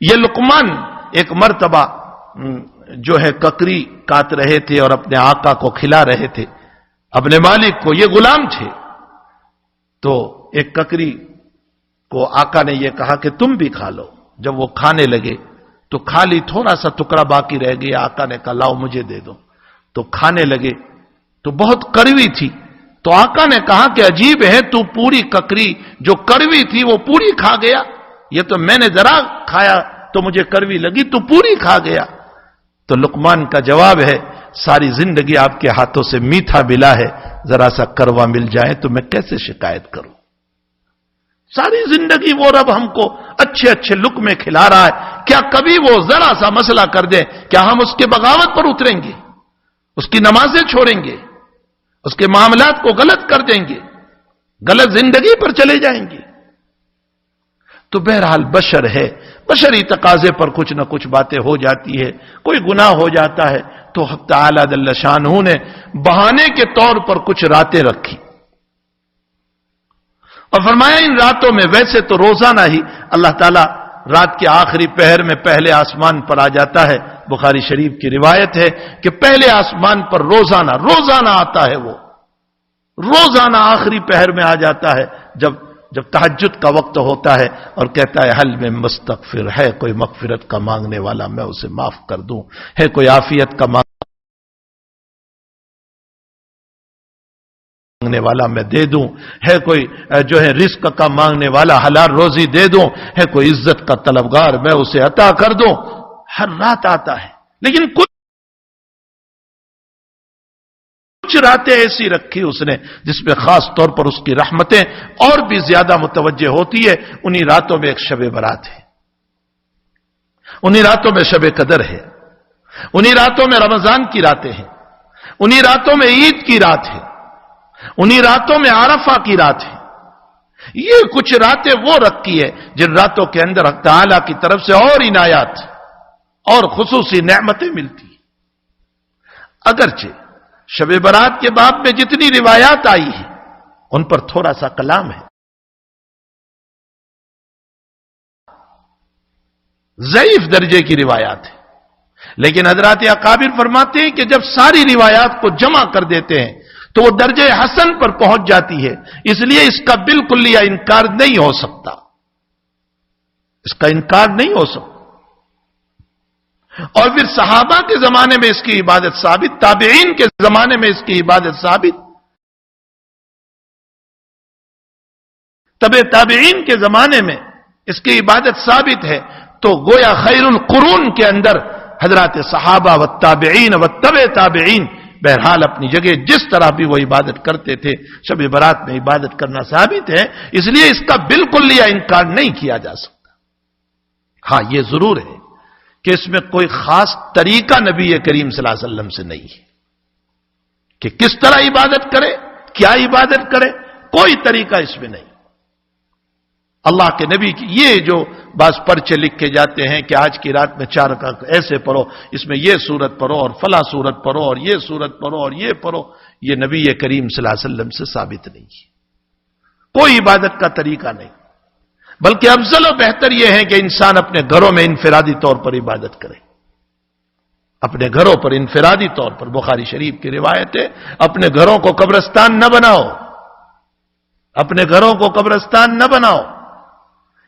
یہ لقمان ایک مرتبہ جو ہے ککری کاٹ رہے تھے اور اپنے آقا کو کھلا رہے تھے، اپنے مالک کو، یہ غلام تھے۔ تو ایک ککری کو آقا نے یہ کہا کہ تم بھی کھا لو۔ جب وہ کھانے لگے تو خالی تھوڑا سا ٹکڑا باقی رہ گیا، آقا نے کہا لاؤ مجھے دے دو۔ تو کھانے لگے تو بہت کڑوی تھی، تو آقا نے کہا کہ عجیب ہے، تو پوری ککری جو کڑوی تھی وہ پوری کھا گیا، یہ تو میں نے ذرا کھایا تو مجھے کڑوی لگی، تو پوری کھا گیا۔ تو لقمان کا جواب ہے ساری زندگی آپ کے ہاتھوں سے میٹھا ملا ہے، ذرا سا کروا مل جائے تو میں کیسے شکایت کروں؟ ساری زندگی وہ رب ہم کو اچھے اچھے لقمے کھلا رہا ہے، کیا کبھی وہ ذرا سا مسئلہ کر دے کیا ہم اس کے بغاوت پر اتریں گے؟ اس کی نمازیں چھوڑیں گے؟ اس کے معاملات کو غلط کر دیں گے؟ غلط زندگی پر چلے جائیں گے؟ تو بہرحال بشر ہے، بشری تقاضے پر کچھ نہ کچھ باتیں ہو جاتی ہے، کوئی گناہ ہو جاتا ہے تو حق تعالی جل شانہ نے بہانے کے طور پر کچھ راتیں رکھی اور فرمایا ان راتوں میں، ویسے تو روزانہ ہی اللہ تعالیٰ رات کے آخری پہر میں پہلے آسمان پر آ جاتا ہے، بخاری شریف کی روایت ہے کہ پہلے آسمان پر روزانہ آتا ہے، وہ روزانہ آخری پہر میں آ جاتا ہے جب تہجد کا وقت ہوتا ہے اور کہتا ہے حل میں مستغفر، ہے کوئی مغفرت کا مانگنے والا میں اسے معاف کر دوں، ہے کوئی عافیت کا مانگنے والا میں دے دوں، ہے کوئی جو ہے رزق کا مانگنے والا حلال روزی دے دوں، ہے کوئی عزت کا طلبگار میں اسے عطا کر دوں۔ ہر رات آتا ہے، لیکن کچھ راتیں ایسی رکھی اس نے جس میں خاص طور پر اس کی رحمتیں اور بھی زیادہ متوجہ ہوتی ہے۔ انہی راتوں میں ایک شب برات ہے، انہی راتوں میں شب قدر ہے، انہی راتوں میں رمضان کی راتیں ہیں، انہی راتوں میں عید کی رات ہے، انہی راتوں میں عرفہ کی رات ہے۔ یہ کچھ راتیں وہ رکھی ہے جن راتوں کے اندر حق تعالی کی طرف سے اور عنایات اور خصوصی نعمتیں ملتی ہیں۔ اگرچہ شب برات کے باب میں جتنی روایات آئی ہیں ان پر تھوڑا سا کلام ہے، ضعیف درجے کی روایات ہے، لیکن حضرات اکابر فرماتے ہیں کہ جب ساری روایات کو جمع کر دیتے ہیں تو وہ درجے حسن پر پہنچ جاتی ہے، اس لیے اس کا بالکل انکار نہیں ہو سکتا، اس کا انکار نہیں ہو سکتا۔ اور پھر صحابہ کے زمانے میں اس کی عبادت ثابت، تابعین کے زمانے میں اس کی عبادت ثابت، تابعین کے زمانے میں اس کی عبادت ثابت ہے، تو گویا خیر القرون کے اندر حضرات صحابہ و تابعین و تابعین بہرحال اپنی جگہ جس طرح بھی وہ عبادت کرتے تھے شب برات میں عبادت کرنا ثابت ہے، اس لیے اس کا بالکل انکار نہیں کیا جا سکتا۔ ہاں یہ ضرور ہے کہ اس میں کوئی خاص طریقہ نبی کریم صلی اللہ علیہ وسلم سے نہیں ہے کہ کس طرح عبادت کرے، کیا عبادت کرے، کوئی طریقہ اس میں نہیں۔ اللہ کے نبی کی یہ جو بعض پرچے لکھے جاتے ہیں کہ آج کی رات میں 4 رکعت ایسے پڑھو، اس میں یہ سورت پڑھو اور فلاں سورت پڑھو اور یہ سورت پڑھو اور یہ پڑھو، یہ نبی کریم صلی اللہ علیہ وسلم سے ثابت نہیں ہے، کوئی عبادت کا طریقہ نہیں، بلکہ افضل و بہتر یہ ہے کہ انسان اپنے گھروں میں انفرادی طور پر عبادت کرے، اپنے گھروں پر انفرادی طور پر۔ بخاری شریف کی روایت ہے اپنے گھروں کو قبرستان نہ بناؤ، اپنے گھروں کو قبرستان نہ بناؤ،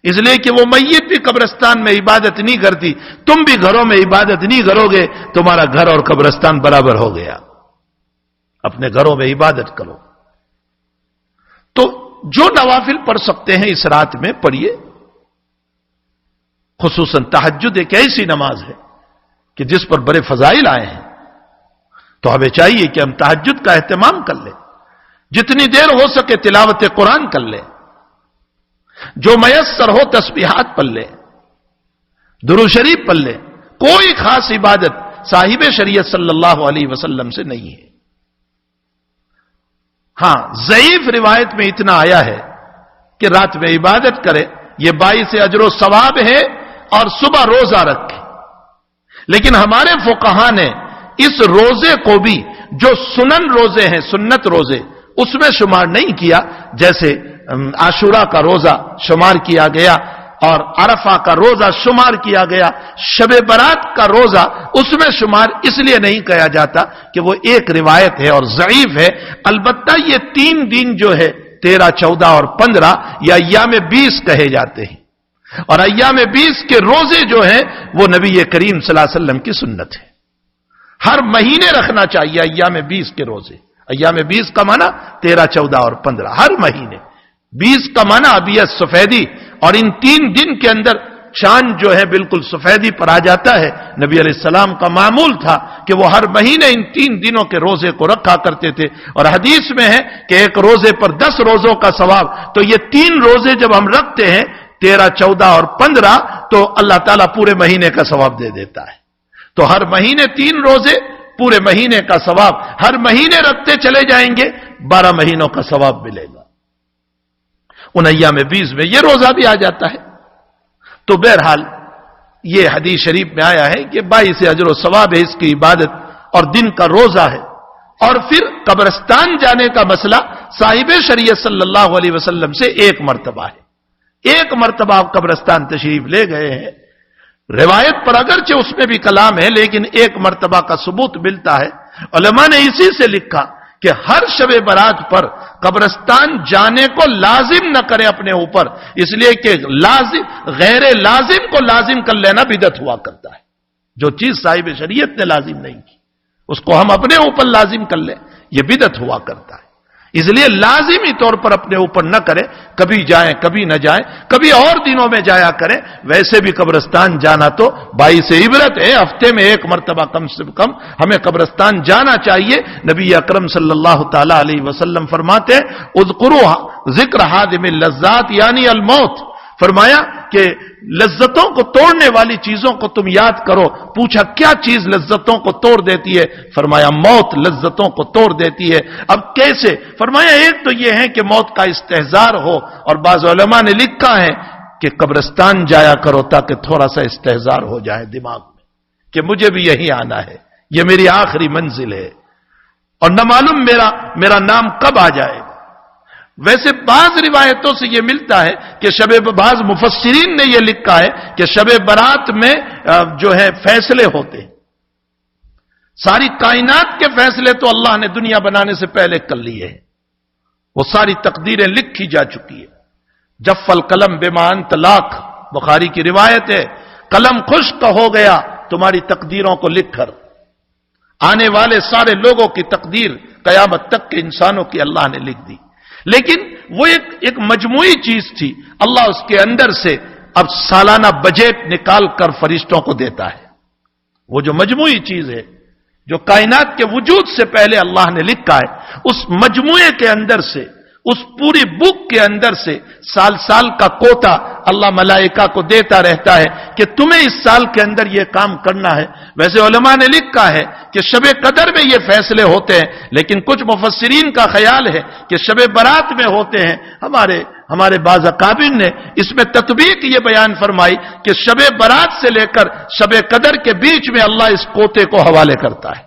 اس لیے کہ وہ میت بھی قبرستان میں عبادت نہیں کرتی، تم بھی گھروں میں عبادت نہیں کرو گے، تمہارا گھر اور قبرستان برابر ہو گیا۔ اپنے گھروں میں عبادت کرو۔ تو جو نوافل پڑھ سکتے ہیں اس رات میں پڑھیے، خصوصاً تہجد ایک ایسی نماز ہے کہ جس پر بڑے فضائل آئے ہیں، تو ہمیں چاہیے کہ ہم تہجد کا اہتمام کر لیں، جتنی دیر ہو سکے تلاوت قرآن کر لیں، جو میسر ہو تسبیحات پڑھ لیں، درود شریف پڑھ لیں، کوئی خاص عبادت صاحب شریعت صلی اللہ علیہ وسلم سے نہیں ہے۔ ہاں ضعیف روایت میں اتنا آیا ہے کہ رات میں عبادت کرے، یہ باعث اجر و ثواب ہے، اور صبح روزہ رکھے، لیکن ہمارے فقہا نے اس روزے کو بھی جو سنن روزے ہیں، سنت روزے، اس میں شمار نہیں کیا، جیسے عاشورہ کا روزہ شمار کیا گیا اور عرفہ کا روزہ شمار کیا گیا، شب برات کا روزہ اس میں شمار اس لیے نہیں کیا جاتا کہ وہ ایک روایت ہے اور ضعیف ہے۔ البتہ یہ 3 دن جو ہے 13، 14 اور 15 یہ ایام 20 کہے جاتے ہیں، اور ایام 20 کے روزے جو ہیں وہ نبی کریم صلی اللہ علیہ وسلم کی سنت ہے، ہر مہینے رکھنا چاہیے ایام 20 کے روزے۔ ایام 20 کا معنی 13، 14 اور 15 ہر مہینے، 20 کا معنی ابیض سفیدی، اور ان 3 دن کے اندر چاند جو ہے بالکل سفیدی پر آ جاتا ہے. نبی علیہ السلام کا معمول تھا کہ وہ ہر مہینے ان 3 دنوں کے روزے کو رکھا کرتے تھے, اور حدیث میں ہے کہ ایک روزے پر 10 روزوں کا ثواب. تو یہ 3 روزے جب ہم رکھتے ہیں 13, 14 اور 15, تو اللہ تعالیٰ پورے مہینے کا ثواب دے دیتا ہے. تو ہر مہینے 3 روزے, پورے مہینے کا ثواب. ہر مہینے رکھتے چلے جائیں گے 12 مہینوں کا ثواب ملے گا. ان ایام 20 میں یہ روزہ بھی آ جاتا ہے. تو بہرحال یہ حدیث شریف میں آیا ہے کہ 22 اجر و ثواب ہے اس کی عبادت, اور دن کا روزہ ہے. اور پھر قبرستان جانے کا مسئلہ صاحب شریعت صلی اللہ علیہ وسلم سے 1 مرتبہ ہے. 1 مرتبہ آپ قبرستان تشریف لے گئے ہیں. روایت پر اگرچہ اس میں بھی کلام ہے, لیکن 1 مرتبہ کا ثبوت ملتا ہے. علماء نے اسی سے لکھا کہ ہر شب برات پر قبرستان جانے کو لازم نہ کرے اپنے اوپر, اس لیے کہ غیر لازم کو لازم کر لینا بدعت ہوا کرتا ہے. جو چیز صاحب شریعت نے لازم نہیں کی اس کو ہم اپنے اوپر لازم کر لیں, یہ بدعت ہوا کرتا ہے. اس لیے لازمی طور پر اپنے اوپر نہ کریں, کبھی جائیں کبھی نہ جائیں, کبھی اور دنوں میں جایا کریں. ویسے بھی قبرستان جانا تو باعث عبرت ہے. ہفتے میں 1 مرتبہ کم سے کم ہمیں قبرستان جانا چاہیے. نبی اکرم صلی اللہ تعالی علیہ وسلم فرماتے ہیں اذکروا ذکر ہادم اللذات یعنی الموت. فرمایا کہ لذتوں کو توڑنے والی چیزوں کو تم یاد کرو. پوچھا کیا چیز لذتوں کو توڑ دیتی ہے؟ فرمایا موت لذتوں کو توڑ دیتی ہے. اب کیسے؟ فرمایا ایک تو یہ ہے کہ موت کا استحضار ہو, اور بعض علماء نے لکھا ہے کہ قبرستان جایا کرو تاکہ تھوڑا سا استحضار ہو جائے دماغ میں کہ مجھے بھی یہی آنا ہے, یہ میری آخری منزل ہے, اور نہ معلوم میرا نام کب آ جائے. ویسے بعض روایتوں سے یہ ملتا ہے کہ بعض مفسرین نے یہ لکھا ہے کہ شب برات میں جو ہے فیصلے ہوتے ہیں. ساری کائنات کے فیصلے تو اللہ نے دنیا بنانے سے پہلے کر لیے ہیں. وہ ساری تقدیریں لکھی جا چکی ہے. جف القلم بما انت لاق, بخاری کی روایت ہے, قلم خشک ہو گیا تمہاری تقدیروں کو لکھ کر. آنے والے سارے لوگوں کی تقدیر قیامت تک کے انسانوں کی اللہ نے لکھ دی. لیکن وہ ایک مجموعی چیز تھی. اللہ اس کے اندر سے اب سالانہ بجٹ نکال کر فرشتوں کو دیتا ہے. وہ جو مجموعی چیز ہے جو کائنات کے وجود سے پہلے اللہ نے لکھا ہے, اس مجموعے کے اندر سے, اس پوری بک کے اندر سے سال کا کوتا اللہ ملائکہ کو دیتا رہتا ہے کہ تمہیں اس سال کے اندر یہ کام کرنا ہے. ویسے علماء نے لکھا ہے کہ شب قدر میں یہ فیصلے ہوتے ہیں, لیکن کچھ مفسرین کا خیال ہے کہ شب برات میں ہوتے ہیں. ہمارے بعض اکابر نے اس میں تطبیق یہ بیان فرمائی کہ شب برات سے لے کر شب قدر کے بیچ میں اللہ اس کوتے کو حوالے کرتا ہے.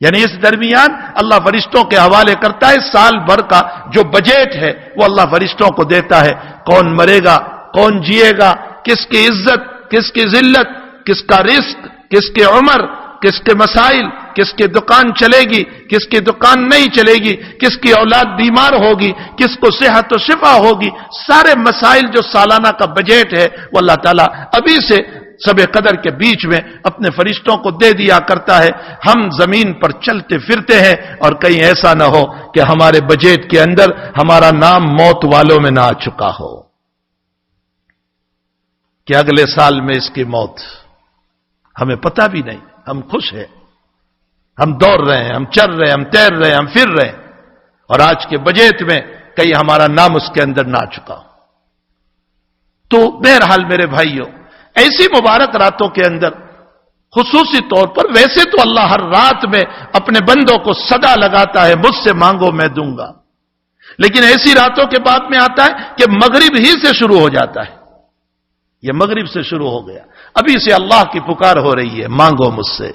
یعنی اس درمیان اللہ فرشتوں کے حوالے کرتا ہے. سال بھر کا جو بجٹ ہے وہ اللہ فرشتوں کو دیتا ہے. کون مرے گا, کون جیے گا, کس کی عزت, کس کی ذلت, کس کا رزق, کس کی عمر, کس کے مسائل, کس کی دکان چلے گی, کس کی دکان نہیں چلے گی, کس کی اولاد بیمار ہوگی, کس کو صحت و شفا ہوگی. سارے مسائل جو سالانہ کا بجٹ ہے وہ اللہ تعالیٰ ابھی سے شب قدر کے بیچ میں اپنے فرشتوں کو دے دیا کرتا ہے. ہم زمین پر چلتے پھرتے ہیں اور کہیں ایسا نہ ہو کہ ہمارے بجٹ کے اندر ہمارا نام موت والوں میں نہ آ چکا ہو کہ اگلے سال میں اس کی موت. ہمیں پتہ بھی نہیں, ہم خوش ہیں, ہم دوڑ رہے ہیں, ہم چل رہے ہیں, ہم تیر رہے ہیں, ہم پھر رہے ہیں, اور آج کے بجٹ میں کہیں ہمارا نام اس کے اندر نہ آ چکا ہو. تو بہرحال میرے بھائیوں, ایسی مبارک راتوں کے اندر خصوصی طور پر, ویسے تو اللہ ہر رات میں اپنے بندوں کو صدا لگاتا ہے مجھ سے مانگو میں دوں گا, لیکن ایسی راتوں کے بعد میں آتا ہے کہ مغرب ہی سے شروع ہو جاتا ہے. یہ مغرب سے شروع ہو گیا, ابھی سے اللہ کی پکار ہو رہی ہے, مانگو مجھ سے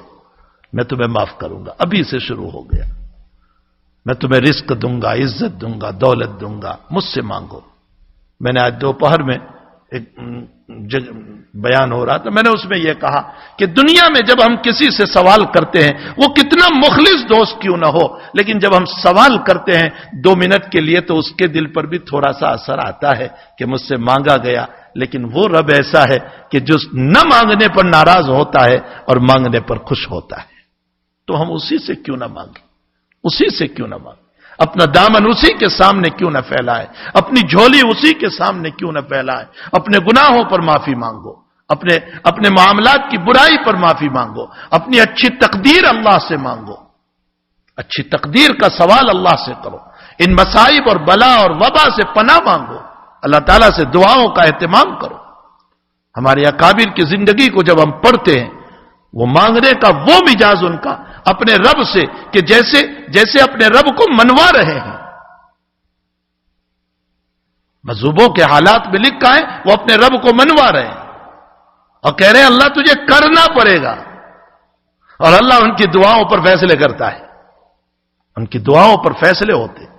میں تمہیں معاف کروں گا. ابھی سے شروع ہو گیا, میں تمہیں رزق دوں گا, عزت دوں گا, دولت دوں گا, مجھ سے مانگو. میں نے آج دوپہر میں ایک بیان ہو رہا تھا, میں نے اس میں یہ کہا کہ دنیا میں جب ہم کسی سے سوال کرتے ہیں, وہ کتنا مخلص دوست کیوں نہ ہو, لیکن جب ہم سوال کرتے ہیں 2 منٹ کے لیے تو اس کے دل پر بھی تھوڑا سا اثر آتا ہے کہ مجھ سے مانگا گیا. لیکن وہ رب ایسا ہے کہ جو نہ مانگنے پر ناراض ہوتا ہے اور مانگنے پر خوش ہوتا ہے. تو ہم اسی سے کیوں نہ مانگیں, اسی سے کیوں نہ مانگیں. اپنا دامن اسی کے سامنے کیوں نہ پھیلائے، اپنی جھولی اسی کے سامنے کیوں نہ پھیلائے، اپنے گناہوں پر معافی مانگو، اپنے معاملات کی برائی پر معافی مانگو، اپنی اچھی تقدیر اللہ سے مانگو، اچھی تقدیر کا سوال اللہ سے کرو، ان مصائب اور بلا اور وبا سے پناہ مانگو، اللہ تعالیٰ سے دعاؤں کا اہتمام کرو۔ ہمارے اکابر کی زندگی کو جب ہم پڑھتے ہیں، وہ مانگنے کا وہ مزاج ان کا اپنے رب سے کہ جیسے اپنے رب کو منوا رہے ہیں۔ مذہبوں کے حالات میں لکھا ہے وہ اپنے رب کو منوا رہے ہیں اور کہہ رہے ہیں اللہ تجھے کرنا پڑے گا، اور اللہ ان کی دعاؤں پر فیصلے کرتا ہے، ان کی دعاؤں پر فیصلے ہوتے ہیں۔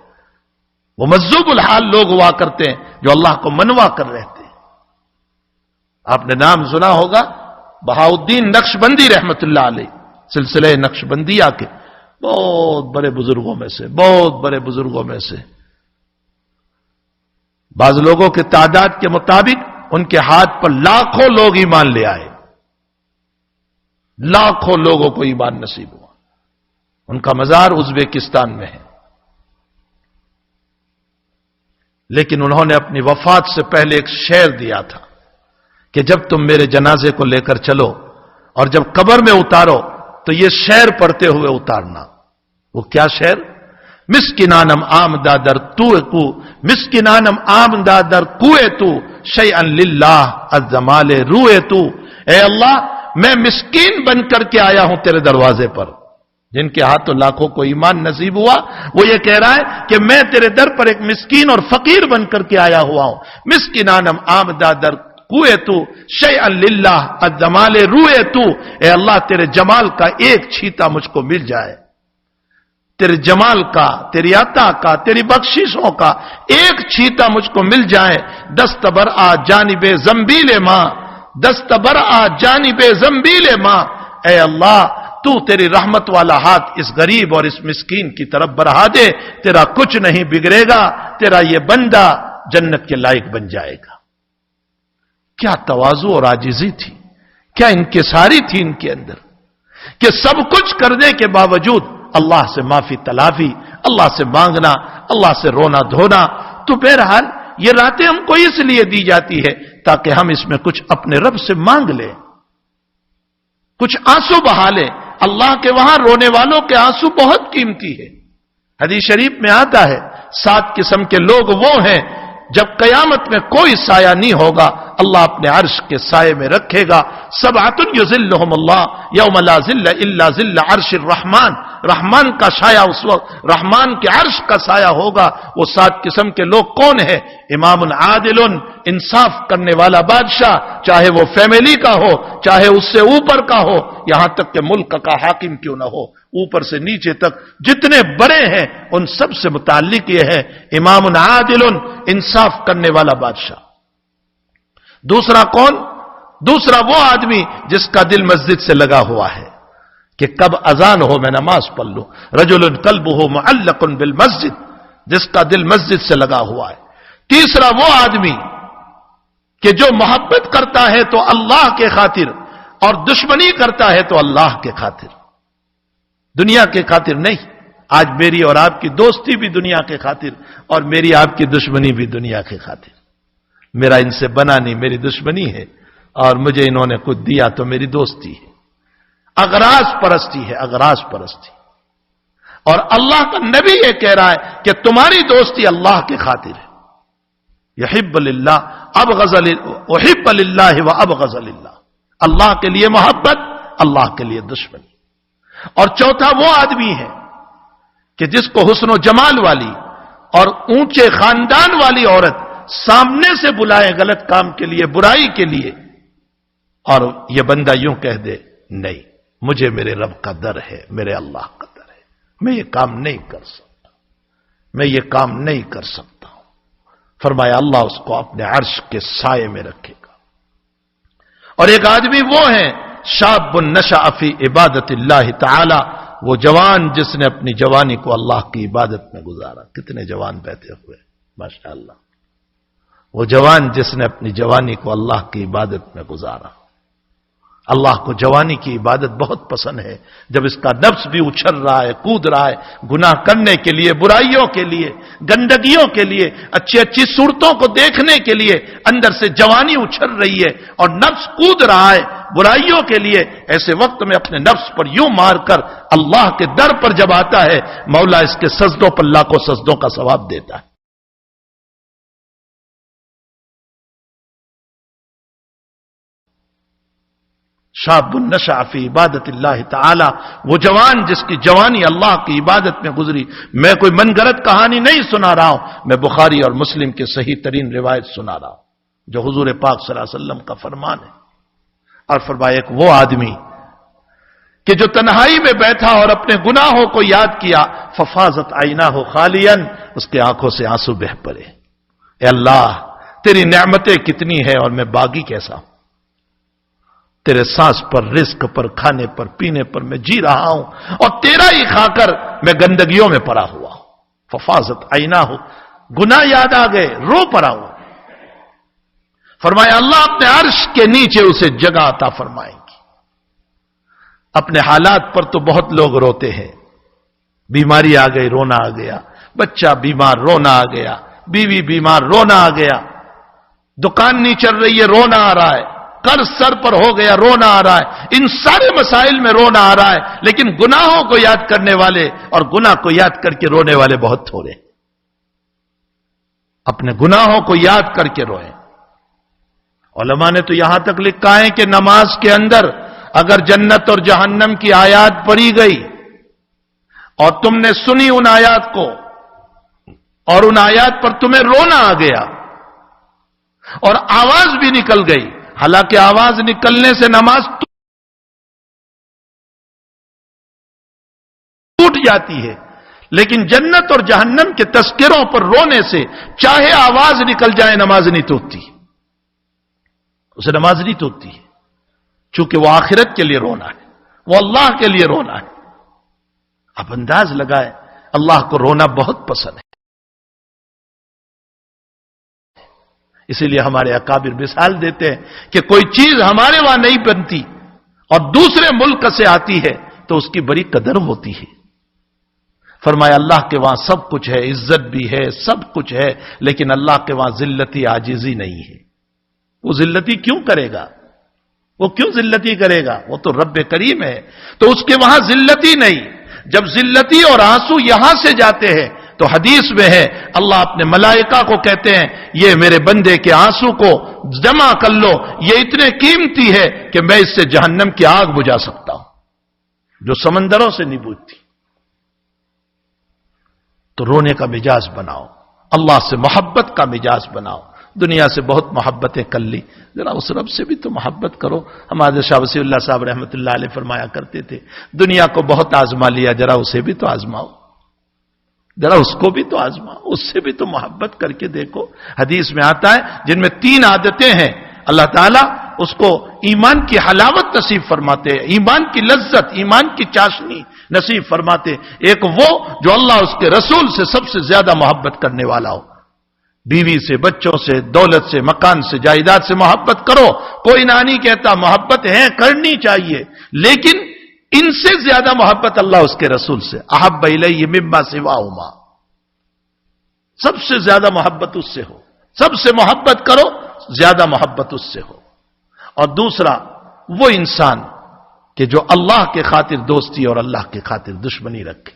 وہ مذہب الحال لوگ ہوا کرتے ہیں جو اللہ کو منوا کر رہتے ہیں۔ آپ نے نام سنا ہوگا بہاؤدین نقشبندی رحمت اللہ علیہ، سلسلہ نقشبندیہ کے بہت بڑے بزرگوں میں سے بعض لوگوں کے تعداد کے مطابق ان کے ہاتھ پر لاکھوں لوگ ایمان لے آئے، لاکھوں لوگوں کو ایمان نصیب ہوا۔ ان کا مزار ازبیکستان میں ہے، لیکن انہوں نے اپنی وفات سے پہلے ایک شعر دیا تھا کہ جب تم میرے جنازے کو لے کر چلو اور جب قبر میں اتارو تو یہ شعر پڑھتے ہوئے اتارنا۔ وہ کیا شعر؟ مسکنانم آمدہ در مسکنانم آمدہ در کوئے تو شیئن للہ الزمال روئے تو۔ اے اللہ میں مسکین بن کر کے آیا ہوں تیرے دروازے پر، جن کے ہاتھوں لاکھوں کو ایمان نصیب ہوا وہ یہ کہہ رہا ہے کہ میں تیرے در پر ایک مسکین اور فقیر بن کر کے آیا ہوا ہوں۔ مسکنانم آمدہ در کوئے تو شیئا للہ الجمال روئے تو۔ اے اللہ تیرے جمال کا ایک چھیتا مجھ کو مل جائے، تیرے جمال کا، تیری عطا کا، تیری بخششوں کا ایک چھیتا مجھ کو مل جائے۔ دستبر آ جانب زنبیل ماں، دستبر آ جانب زنبیل ماں۔ اے اللہ تو تیری رحمت والا ہاتھ اس غریب اور اس مسکین کی طرف بڑھا دے، تیرا کچھ نہیں بگڑے گا، تیرا یہ بندہ جنت کے لائق بن جائے گا۔ کیا تواضع اور عاجزی تھی، کیا انکساری تھی ان کے اندر کہ سب کچھ کرنے کے باوجود اللہ سے معافی تلافی، اللہ سے مانگنا، اللہ سے رونا دھونا۔ تو بہرحال یہ راتیں ہم کو اس لیے دی جاتی ہے تاکہ ہم اس میں کچھ اپنے رب سے مانگ لیں، کچھ آنسو بہا لیں۔ اللہ کے وہاں رونے والوں کے آنسو بہت قیمتی ہے۔ حدیث شریف میں آتا ہے 7 قسم کے لوگ وہ ہیں جب قیامت میں کوئی سایہ نہیں ہوگا اللہ اپنے عرش کے سائے میں رکھے گا۔ 7 یظلہم اللہ یوم لا ظل الا ظل عرش الرحمن۔ رحمان کا سایہ اس وقت رحمان کے عرش کا سایہ ہوگا۔ وہ 7 قسم کے لوگ کون ہیں؟ امام عادل، انصاف کرنے والا بادشاہ، چاہے وہ فیملی کا ہو چاہے اس سے اوپر کا ہو، یہاں تک کہ ملک کا حاکم کیوں نہ ہو، اوپر سے نیچے تک جتنے بڑے ہیں ان سب سے متعلق یہ ہے امام عادل، انصاف کرنے والا بادشاہ۔ دوسرا کون؟ دوسرا وہ آدمی جس کا دل مسجد سے لگا ہوا ہے کہ کب اذان ہو میں نماز پڑھ لوں۔ رجل قلبہ معلق بالمسجد، جس کا دل مسجد سے لگا ہوا ہے۔ تیسرا وہ آدمی کہ جو محبت کرتا ہے تو اللہ کے خاطر اور دشمنی کرتا ہے تو اللہ کے خاطر، دنیا کے خاطر نہیں۔ آج میری اور آپ کی دوستی بھی دنیا کے خاطر اور میری آپ کی دشمنی بھی دنیا کے خاطر۔ میرا ان سے بنا نہیں، میری دشمنی ہے، اور مجھے انہوں نے کچھ دیا تو میری دوستی ہے۔ اغراض پرستی ہے، اغراض پرستی۔ اور اللہ کا نبی یہ کہہ رہا ہے کہ تمہاری دوستی اللہ کی خاطر ہے۔ یحب للہ ابغض احب للہ وابغض للہ، اللہ کے لیے محبت، اللہ کے لیے دشمنی۔ اور چوتھا وہ آدمی ہے کہ جس کو حسن و جمال والی اور اونچے خاندان والی عورت سامنے سے بلائے غلط کام کے لیے، برائی کے لیے، اور یہ بندہ یوں کہہ دے نہیں مجھے میرے رب کا ڈر ہے، میرے اللہ کا ڈر ہے، میں یہ کام نہیں کر سکتا، میں یہ کام نہیں کر سکتا ہوں۔ فرمایا اللہ اس کو اپنے عرش کے سائے میں رکھے گا۔ اور ایک آدمی وہ ہے شاب نشأ فی عبادت اللہ تعالی، وہ جوان جس نے اپنی جوانی کو اللہ کی عبادت میں گزارا۔ کتنے جوان بیٹھے ہوئے ماشاءاللہ، وہ جوان جس نے اپنی جوانی کو اللہ کی عبادت میں گزارا۔ اللہ کو جوانی کی عبادت بہت پسند ہے، جب اس کا نفس بھی اچھل رہا ہے، کود رہا ہے، گناہ کرنے کے لیے، برائیوں کے لیے، گندگیوں کے لیے، اچھی اچھی صورتوں کو دیکھنے کے لیے اندر سے جوانی اچھل رہی ہے اور نفس کود رہا ہے برائیوں کے لیے، ایسے وقت میں اپنے نفس پر یوں مار کر اللہ کے در پر جب آتا ہے، مولا اس کے سجدوں پر لاکھوں سجدوں کا ثواب دیتا ہے۔ شاب نشأ فی عبادت اللہ تعالی، وہ جوان جس کی جوانی اللہ کی عبادت میں گزری۔ میں کوئی من گھڑت کہانی نہیں سنا رہا ہوں، میں بخاری اور مسلم کے صحیح ترین روایت سنا رہا ہوں جو حضور پاک صلی اللہ علیہ وسلم کا فرمان ہے۔ اور فرمایا ایک وہ آدمی کہ جو تنہائی میں بیٹھا اور اپنے گناہوں کو یاد کیا، ففاضت عیناہ خالیا، اس کے آنکھوں سے آنسو بہ پڑے۔ اے اللہ تیری نعمتیں کتنی ہیں اور میں باغی کیسا ہوں، تیرے سانس پر، رزق پر، کھانے پر، پینے پر میں جی رہا ہوں اور تیرا ہی کھا کر میں گندگیوں میں پڑا ہوا ہوں۔ ففاضت عیناہ، گناہ یاد آ گئے، رو پڑا ہوں۔ فرمایا اللہ اپنے عرش کے نیچے اسے جگہ عطا فرمائیں گی۔ اپنے حالات پر تو بہت لوگ روتے ہیں، بیماری آ گئی رونا آ گیا، بچہ بیمار رونا آ گیا، بیوی بیمار رونا آ گیا، دکان نہیں چل رہی ہے رونا آ رہا ہے، قرض سر پر ہو گیا رونا آ رہا ہے، ان سارے مسائل میں رونا آ رہا ہے، لیکن گناہوں کو یاد کرنے والے اور گناہ کو یاد کر کے رونے والے بہت تھوڑے۔ اپنے گناہوں کو یاد کر کے روئیں۔ علماء نے تو یہاں تک لکھا ہے کہ نماز کے اندر اگر جنت اور جہنم کی آیات پڑھی گئی اور تم نے سنی ان آیات کو اور ان آیات پر تمہیں رونا آ گیا اور آواز بھی نکل گئی، حالانکہ آواز نکلنے سے نماز ٹوٹ جاتی ہے، لیکن جنت اور جہنم کے تذکروں پر رونے سے چاہے آواز نکل جائے نماز نہیں ٹوٹتی، اسے نماز نہیں ٹوٹتی ہے، چونکہ وہ آخرت کے لیے رونا ہے، وہ اللہ کے لیے رونا ہے۔ اب انداز لگائے اللہ کو رونا بہت پسند ہے، اسی لیے ہمارے اکابر مثال دیتے ہیں کہ کوئی چیز ہمارے وہاں نہیں بنتی اور دوسرے ملک سے آتی ہے تو اس کی بڑی قدر ہوتی ہے۔ فرمایا اللہ کے وہاں سب کچھ ہے، عزت بھی ہے، سب کچھ ہے، لیکن اللہ کے وہاں ذلتی عاجزی نہیں ہے۔ وہ ذلتی کیوں کرے گا؟ وہ کیوں ذلتی کرے گا؟ وہ تو رب کریم ہے، تو اس کے وہاں ذلتی نہیں۔ جب ذلتی اور آنسو یہاں سے جاتے ہیں تو حدیث میں ہے اللہ اپنے ملائکہ کو کہتے ہیں یہ میرے بندے کے آنسو کو جمع کر لو، یہ اتنے قیمتی ہے کہ میں اس سے جہنم کی آگ بجھا سکتا ہوں جو سمندروں سے نہیں بجھتی۔ تو رونے کا مزاج بناؤ، اللہ سے محبت کا مزاج بناؤ۔ دنیا سے بہت محبتیں کر لی، ذرا اس رب سے بھی تو محبت کرو۔ ہمارے شاہ وسیع اللہ صاحب رحمۃ اللہ علیہ فرمایا کرتے تھے دنیا کو بہت آزما لیا، ذرا اسے بھی تو آزماؤ، ذرا اس کو بھی تو آزماؤ، اس سے بھی تو محبت کر کے دیکھو۔ حدیث میں آتا ہے جن میں 3 عادتیں ہیں اللہ تعالیٰ اس کو ایمان کی حلاوت نصیب فرماتے ہیں، ایمان کی لذت، ایمان کی چاشنی نصیب فرماتے۔ ایک وہ جو اللہ اس کے رسول سے سب سے زیادہ محبت کرنے والا ہو، بیوی سے، بچوں سے، دولت سے، مکان سے، جائیداد سے محبت کرو، کوئی نہ نہیں کہتا، محبت ہے کرنی چاہیے، لیکن ان سے زیادہ محبت اللہ اس کے رسول سے، احب الیہ مما سواہما، سب سے زیادہ محبت اس سے ہو، سب سے محبت کرو، زیادہ محبت اس سے ہو۔ اور دوسرا وہ انسان کہ جو اللہ کے خاطر دوستی اور اللہ کے خاطر دشمنی رکھے،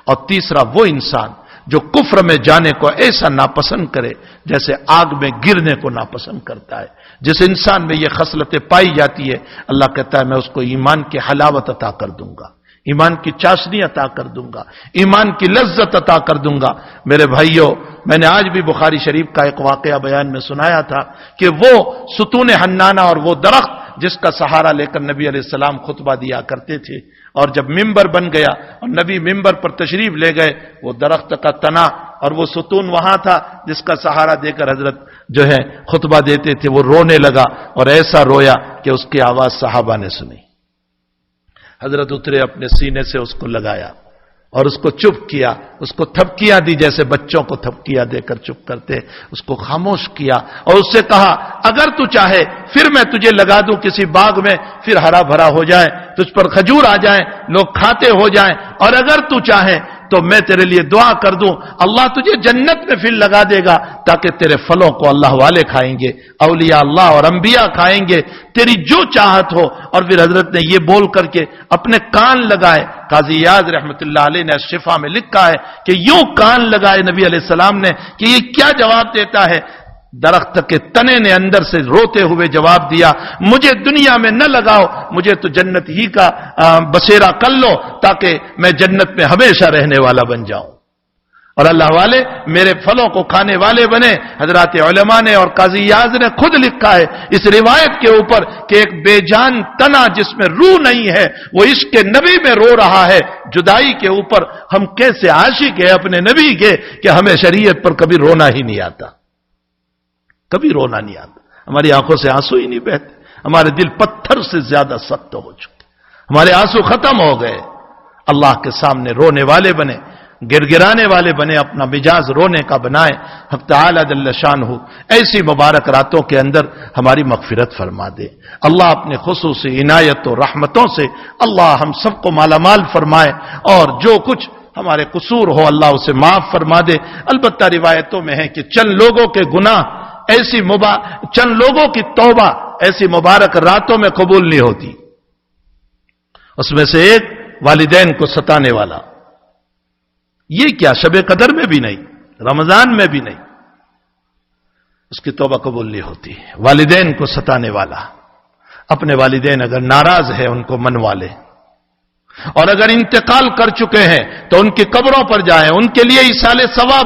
اور تیسرا وہ انسان جو کفر میں جانے کو ایسا ناپسند کرے جیسے آگ میں گرنے کو ناپسند کرتا ہے۔ جس انسان میں یہ خصلتیں پائی جاتی ہے اللہ کہتا ہے میں اس کو ایمان کی حلاوت عطا کر دوں گا، ایمان کی چاشنی عطا کر دوں گا، ایمان کی لذت عطا کر دوں گا۔ میرے بھائیوں، میں نے آج بھی بخاری شریف کا ایک واقعہ بیان میں سنایا تھا کہ وہ ستون حنانہ اور وہ درخت جس کا سہارا لے کر نبی علیہ السلام خطبہ دیا کرتے تھے، اور جب ممبر بن گیا اور نبی ممبر پر تشریف لے گئے، وہ درخت کا تنا اور وہ ستون وہاں تھا جس کا سہارا دے کر حضرت جو ہے خطبہ دیتے تھے، وہ رونے لگا اور ایسا رویا کہ اس کی آواز صحابہ نے سنی۔ حضرت اترے، اپنے سینے سے اس کو لگایا اور اس کو چپ کیا، اس کو تھپکیاں دی جیسے بچوں کو تھپکیاں دے کر چپ کرتے، اس کو خاموش کیا اور اس سے کہا اگر تو چاہے پھر میں تجھے لگا دوں کسی باغ میں، پھر ہرا بھرا ہو جائے، تجھ پر کھجور آ جائیں، لوگ کھاتے ہو جائیں، اور اگر تو چاہے تو میں تیرے لیے دعا کر دوں، اللہ تجھے جنت میں پھر لگا دے گا، تاکہ تیرے پھلوں کو اللہ والے کھائیں گے، اولیاء اللہ اور انبیاء کھائیں گے، تیری جو چاہت ہو۔ اور پھر حضرت نے یہ بول کر کے اپنے کان لگائے۔ قاضی یاد رحمت اللہ علیہ نے شفا میں لکھا ہے کہ یوں کان لگائے نبی علیہ السلام نے کہ یہ کیا جواب دیتا ہے۔ درخت کے تنے نے اندر سے روتے ہوئے جواب دیا، مجھے دنیا میں نہ لگاؤ، مجھے تو جنت ہی کا بسیرا کر لو، تاکہ میں جنت میں ہمیشہ رہنے والا بن جاؤں، اور اللہ والے میرے پھلوں کو کھانے والے بنے۔ حضرات علماء نے اور قاضی یاز نے خود لکھا ہے اس روایت کے اوپر کہ ایک بے جان تنا جس میں روح نہیں ہے وہ عشق کے نبی میں رو رہا ہے۔ جدائی کے اوپر ہم کیسے عاشق ہیں اپنے نبی کے کہ ہمیں شریعت پر کبھی رونا ہی نہیں آتا، کبھی رونا نہیں آتا، ہماری آنکھوں سے آنسو ہی نہیں بہتے، ہمارے دل پتھر سے زیادہ سخت ہو چکے، ہمارے آنسو ختم ہو گئے۔ اللہ کے سامنے رونے والے بنے، گر گرانے والے بنے، اپنا مزاج رونے کا بنائے۔ حق تعالی جل شانہ ایسی مبارک راتوں کے اندر ہماری مغفرت فرما دے۔ اللہ اپنے خصوصی عنایت و رحمتوں سے اللہ ہم سب کو مالا مال فرمائے، اور جو کچھ ہمارے قصور ہو اللہ اسے معاف فرما دے۔ البتہ روایتوں میں ہے کہ چند لوگوں کے گناہ چند لوگوں کی توبہ ایسی مبارک راتوں میں قبول نہیں ہوتی، اس میں سے ایک والدین کو ستانے والا۔ یہ کیا شب قدر میں بھی نہیں، رمضان میں بھی نہیں، اس کی توبہ قبول نہیں ہوتی۔ والدین کو ستانے والا، اپنے والدین اگر ناراض ہے ان کو منوا لے، اور اگر انتقال کر چکے ہیں تو ان کی قبروں پر جائیں، ان کے لیے ایصال ثواب